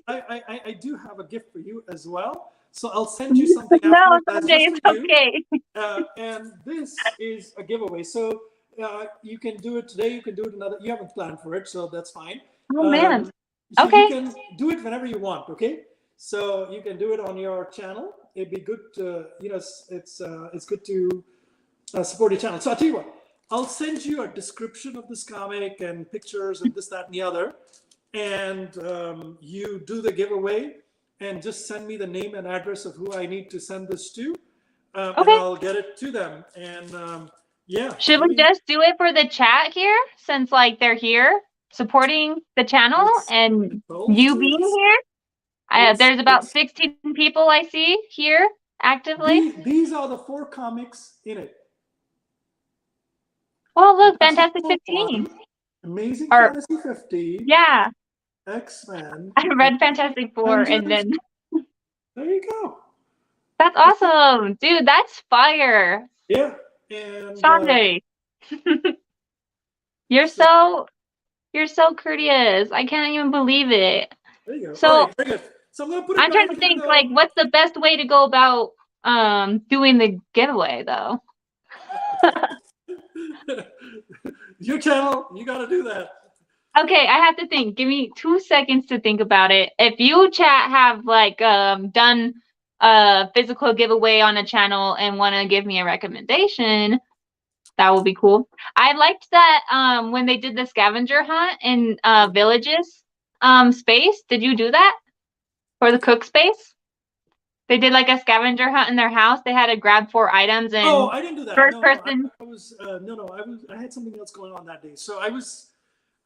Speaker 2: I do have a gift for you as well. So I'll send you something
Speaker 1: No,
Speaker 2: afterwards that's
Speaker 1: Sanjay,
Speaker 2: just
Speaker 1: it's
Speaker 2: for you.
Speaker 1: okay.
Speaker 2: And this is a giveaway. So you can do it today. You can do it another. You haven't planned for it, so that's fine.
Speaker 1: Oh man.
Speaker 2: So
Speaker 1: Okay.
Speaker 2: you can do it whenever you want. Okay. So you can do it on your channel. It'd be good to it's good to support your channel. So I'll tell you what. I'll send you a description of this comic and pictures and this, that, and the other. And you do the giveaway and just send me the name and address of who I need to send this to. And
Speaker 1: Okay.
Speaker 2: I'll get it to them. And yeah.
Speaker 1: Should we just do it for the chat here since like they're here supporting the channel and you being here? There's about 16 people I see here actively.
Speaker 2: These are the 4 comics in it.
Speaker 1: Oh, look, Fantastic 15.
Speaker 2: Amazing
Speaker 1: Or,
Speaker 2: Fantasy 15.
Speaker 1: Yeah.
Speaker 2: X-Men.
Speaker 1: I read Fantastic 4 and then.
Speaker 2: There you go.
Speaker 1: That's awesome. Dude, that's fire.
Speaker 2: Yeah. And
Speaker 1: Sanjay. You're so courteous. I can't even believe it.
Speaker 2: There you go.
Speaker 1: So,
Speaker 2: all right, very good. So I'm gonna put it
Speaker 1: I'm trying to think like what's the best way to go about doing the giveaway though.
Speaker 2: Your channel, you got to do that.
Speaker 1: Okay, I have to think. Give me 2 seconds to think about it. If you chat have like done a physical giveaway on a channel and want to give me a recommendation, that would be cool. I liked that when they did the scavenger hunt in villages space. Did you do that? For the cook space? They did like a scavenger hunt in their house. They had to grab 4 items and
Speaker 2: I didn't do that.
Speaker 1: First person.
Speaker 2: I was I had something else going on that day. So I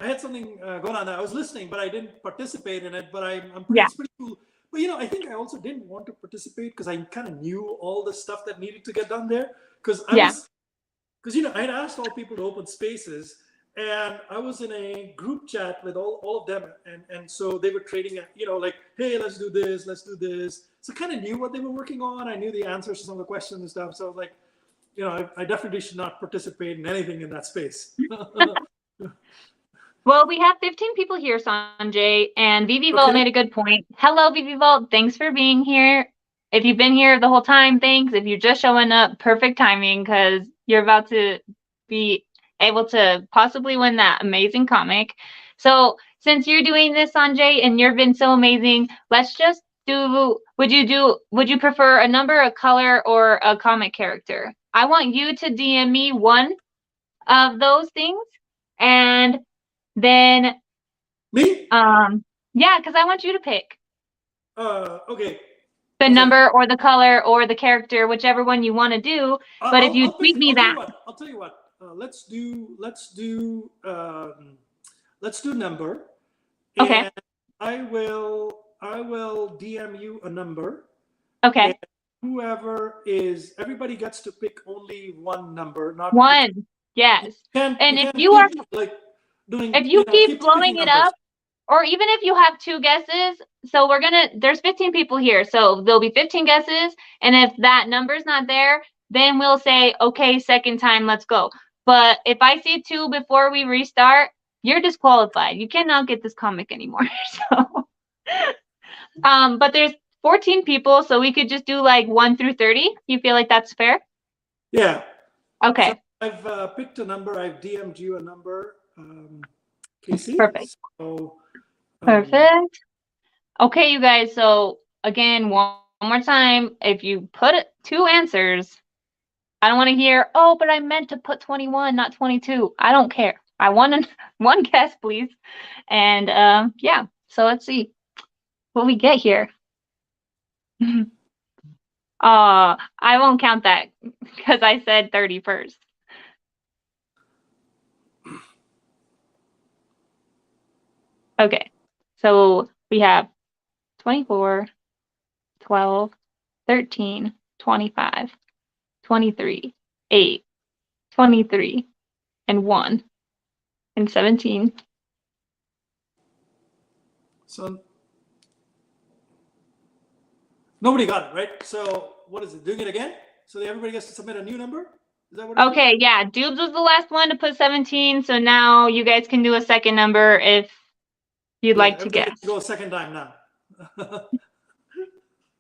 Speaker 2: had something going on that. I was listening, but I didn't participate in it. But it's pretty cool. But I think I also didn't want to participate because I kind of knew all the stuff that needed to get done there. Because I had asked all people to open spaces, and I was in a group chat with all of them, and so they were trading, like, hey, let's do this. So I kind of knew what they were working on. I knew the answers to some of the questions and stuff. So I was like, I definitely should not participate in anything in that space.
Speaker 1: Well, we have 15 people here, Sanjay, and Vivi Vault
Speaker 2: Okay.
Speaker 1: made a good point. Hello, Vivi Vault. Thanks for being here. If you've been here the whole time, thanks. If you're just showing up, perfect timing because you're about to be able to possibly win that amazing comic. So, since you're doing this, Sanjay, and you've been so amazing, let's just do. Would you prefer a number, a color, or a comic character? I want you to DM me one of those things, and then
Speaker 2: Me?
Speaker 1: yeah, because I want you to pick
Speaker 2: Okay.
Speaker 1: the
Speaker 2: Okay.
Speaker 1: number or the color or the character, whichever one you want to do. But if you
Speaker 2: I'll
Speaker 1: tweet
Speaker 2: pick.
Speaker 1: me
Speaker 2: I'll tell you
Speaker 1: that,
Speaker 2: what. I'll tell you what. Let's do number,
Speaker 1: okay,
Speaker 2: and I will DM you a number, and
Speaker 1: okay,
Speaker 2: everybody gets to pick only one number, not you
Speaker 1: one, yes. And
Speaker 2: can't keep like doing
Speaker 1: if you keep
Speaker 2: keep picking
Speaker 1: blowing it
Speaker 2: numbers.
Speaker 1: up, or even if you have two guesses, so there's 15 people here, so there'll be 15 guesses, and if that number's not there, then we'll say, okay, second time, let's go. But if I see two before we restart, you're disqualified. You cannot get this comic anymore. So, but there's 14 people, so we could just do like 1 through 30. You feel like that's fair?
Speaker 2: Yeah. So
Speaker 1: Okay,
Speaker 2: I've picked a number. I've DM'd you a number, Casey.
Speaker 1: perfect.
Speaker 2: So
Speaker 1: Perfect. Okay, you guys, so again, one more time, if you put two answers, I don't want to hear, oh, but I meant to put 21, not 22. I don't care. I want one guess, please. And yeah, so let's see what we get here. I won't count that because I said 30 first. Okay, so we have 24, 12, 13, 25, 23, 8, 23, and 1, and 17.
Speaker 2: so nobody got it, right? So what is it? Doing it again? So everybody gets to submit a new number? Is that what it is?
Speaker 1: Okay, yeah, Dubes was the last one to put 17, so now you guys can do a second number if you'd like to
Speaker 2: Everybody
Speaker 1: guess.
Speaker 2: gets to go a second time now.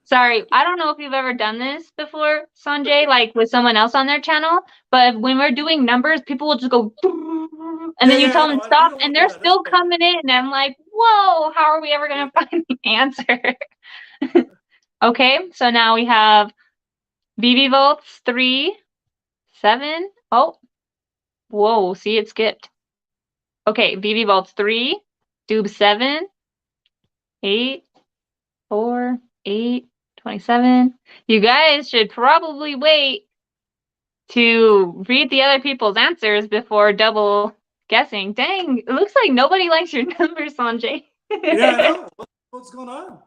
Speaker 1: Sorry, I don't know if you've ever done this before, Sanjay, like with someone else on their channel, but when we're doing numbers, people will just go, and then you tell
Speaker 2: I
Speaker 1: them
Speaker 2: know. I
Speaker 1: stop,
Speaker 2: don't
Speaker 1: and
Speaker 2: want to do
Speaker 1: they're
Speaker 2: that. That's
Speaker 1: still
Speaker 2: right.
Speaker 1: coming in, and I'm like, whoa, how are we ever going to find the answer? Okay, so now we have BB Volts 3, 7. Oh, whoa, see, it skipped. Okay, BB Volts 3, Dube 7, 8, 4, 8, 27. You guys should probably wait to read the other people's answers before double guessing. Dang, it looks like nobody likes your numbers, Sanjay.
Speaker 2: Yeah, I know. What's going on?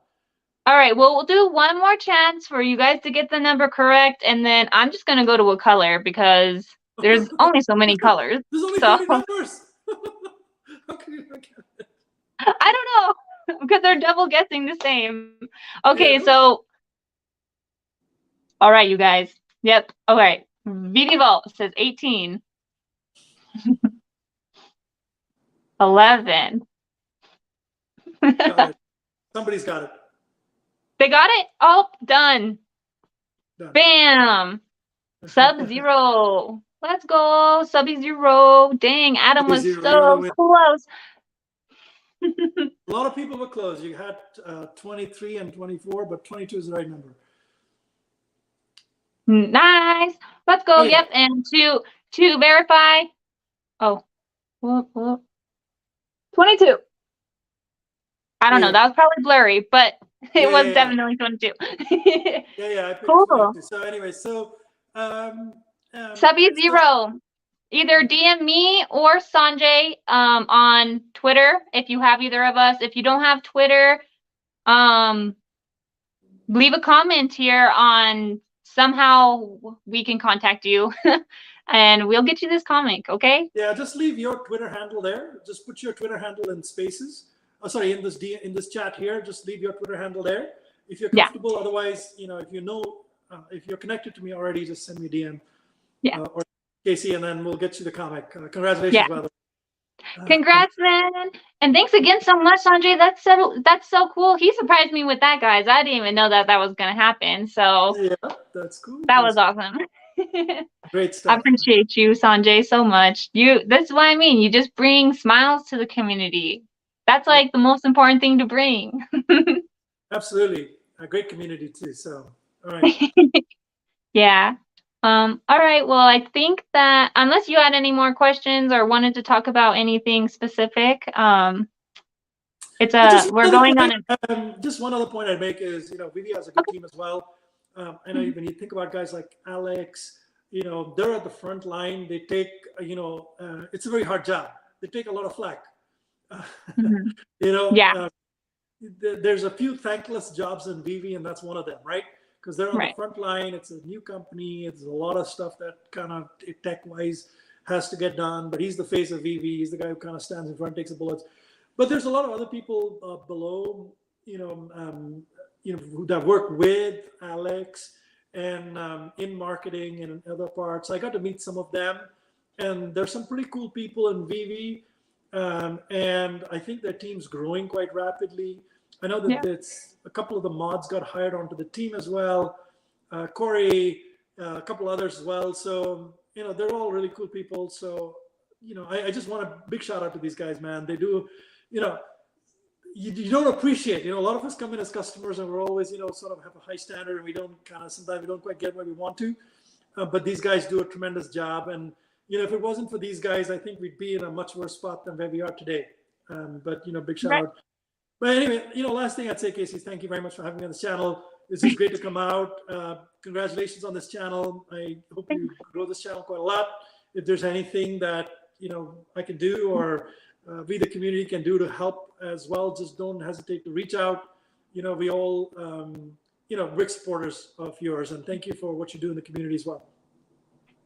Speaker 1: All right, well, we'll do one more chance for you guys to get the number correct, and then I'm just going to go to a color because there's only so many colors.
Speaker 2: There's only
Speaker 1: So
Speaker 2: 30 numbers. How can you not get it?
Speaker 1: I don't know because they're double guessing the same. Okay,
Speaker 2: Yeah,
Speaker 1: so all right, you guys. Yep. All right. VD Vault says 18. 11.
Speaker 2: got it. Somebody's got it.
Speaker 1: They got it? Oh, done.
Speaker 2: Done.
Speaker 1: Bam. Sub-Zero. Let's go. Sub-Zero. Dang, Adam was
Speaker 2: Sub-Zero, you're the
Speaker 1: so
Speaker 2: winner.
Speaker 1: close.
Speaker 2: A lot of people were close. You had 23 and 24, but 22 is the right number.
Speaker 1: Nice. Let's go.
Speaker 2: Okay.
Speaker 1: Yep. And to verify. Oh, whoop, whoop. 22. I don't know.
Speaker 2: Yeah.
Speaker 1: That was probably blurry, but it was
Speaker 2: Yeah.
Speaker 1: definitely 22.
Speaker 2: Yeah, I picked
Speaker 1: Cool.
Speaker 2: 22. So anyway,
Speaker 1: Sub-Zero. Either DM me or Sanjay on Twitter if you have either of us. If you don't have Twitter, leave a comment here on somehow we can contact you and we'll get you this comic, okay?
Speaker 2: yeah, just leave your Twitter handle there. Just put your Twitter handle in spaces. Oh, sorry, in this chat here, just leave your Twitter handle there if you're comfortable. Yeah. Otherwise, if you're connected to me already, just send me a DM.
Speaker 1: Yeah.
Speaker 2: Or Casey, and then we'll get you the comic. Congratulations, by the way.
Speaker 1: Congrats, man. And thanks again so much, Sanjay. That's so cool. He surprised me with that, guys. I didn't even know that was gonna happen. So
Speaker 2: Yeah, that's cool.
Speaker 1: that was
Speaker 2: That's
Speaker 1: awesome.
Speaker 2: great
Speaker 1: I
Speaker 2: stuff.
Speaker 1: appreciate you, Sanjay, so much. That's what I mean. You just bring smiles to the community. That's
Speaker 2: Yeah,
Speaker 1: like the most important thing to bring.
Speaker 2: absolutely. A great community too. So, all right.
Speaker 1: Yeah. All right. Well, I think that unless you had any more questions or wanted to talk about anything specific, we're going on a
Speaker 2: Just one other point I'd make is, Vivi has a good team as well. I know when you think about guys like Alex, they're at the front line. They take, it's a very hard job. They take a lot of flack.
Speaker 1: Mhm.
Speaker 2: you know,
Speaker 1: Yeah,
Speaker 2: uh, there's a few thankless jobs in Vivi, and that's one of them, right? Because they're on the
Speaker 1: right.
Speaker 2: front line. It's a new company. It's a lot of stuff that kind of tech-wise has to get done. But he's the face of Vivi. He's the guy who kind of stands in front, takes the bullets. But there's a lot of other people below, that work with Alex and in marketing and in other parts. I got to meet some of them, and there's some pretty cool people in Vivi. And I think their team's growing quite rapidly. I know that
Speaker 1: Yeah.
Speaker 2: it's a couple of the mods got hired onto the team as well. Corey, a couple others as well. So, they're all really cool people. So, I just want a big shout out to these guys, man. They do, you know, you don't appreciate, a lot of us come in as customers and we're always, sort of have a high standard and we don't sometimes we don't quite get where we want to. But these guys do a tremendous job. And, if it wasn't for these guys, I think we'd be in a much worse spot than where we are today. But, big shout
Speaker 1: Right.
Speaker 2: out. But anyway, last thing I'd say, Casey, thank you very much for having me on this channel. This is great to come out. Congratulations on this channel. I hope you grow this channel quite a lot. If there's anything that, I can do or we, the community, can do to help as well, just don't hesitate to reach out. We all, big supporters of yours. And thank you for what you do in the community as well.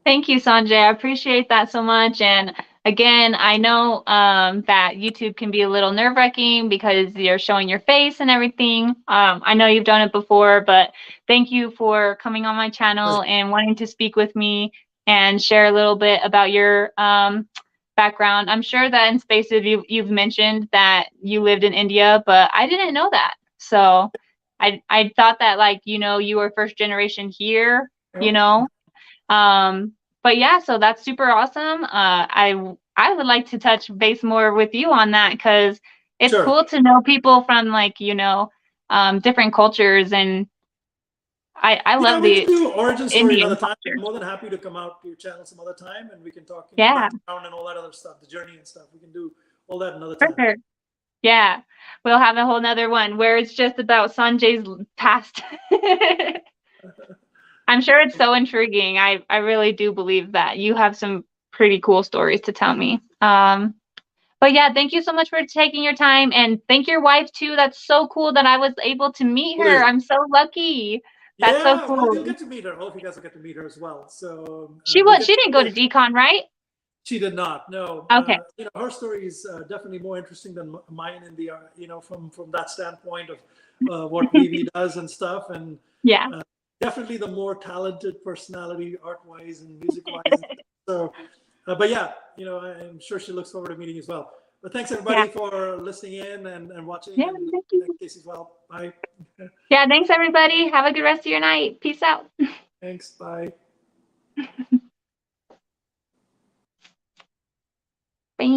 Speaker 1: Thank you, Sanjay. I appreciate that so much. And again, I know that YouTube can be a little nerve-wracking because you're showing your face and everything. I know you've done it before, but thank you for coming on my channel and wanting to speak with me and share a little bit about your background. I'm sure that in spaces you've mentioned that you lived in India, but I didn't know that. So I thought that you were first generation here, you know. But yeah, so that's super awesome. I would like to touch base more with you on that because it's
Speaker 2: Sure.
Speaker 1: cool to know people from different cultures, and I
Speaker 2: Yeah,
Speaker 1: love
Speaker 2: we
Speaker 1: the
Speaker 2: can do origin story
Speaker 1: Indian
Speaker 2: another time.
Speaker 1: culture.
Speaker 2: I'm more than happy to come out to your channel some other time and we can talk
Speaker 1: Yeah,
Speaker 2: background and all that other stuff, the journey and stuff. We can do all that another
Speaker 1: for
Speaker 2: time.
Speaker 1: sure. Yeah, we'll have a whole nother one where it's just about Sanjay's past. I'm sure it's so intriguing. I really do believe that you have some pretty cool stories to tell me. But yeah, thank you so much for taking your time, and thank your wife too. That's so cool that I was able to meet
Speaker 2: Will
Speaker 1: her.
Speaker 2: do.
Speaker 1: I'm so lucky. That's so
Speaker 2: Yeah, well, you'll
Speaker 1: cool.
Speaker 2: get to meet her. All of you guys will get to meet her as well. So you'll
Speaker 1: She
Speaker 2: get.
Speaker 1: didn't go to decon, right?
Speaker 2: She did not. No.
Speaker 1: Okay.
Speaker 2: Her story is definitely more interesting than mine in the from that standpoint of what Vivi does and stuff, and
Speaker 1: Yeah.
Speaker 2: definitely the more talented personality, art-wise and music-wise. So, but yeah, I'm sure she looks forward to meeting you as well. But thanks everybody for listening in and watching.
Speaker 1: Yeah,
Speaker 2: And
Speaker 1: thank you.
Speaker 2: thanks Casey as well. Bye.
Speaker 1: Yeah, thanks everybody. Have a good rest of your night. Peace out.
Speaker 2: Thanks. Bye.
Speaker 1: Bam.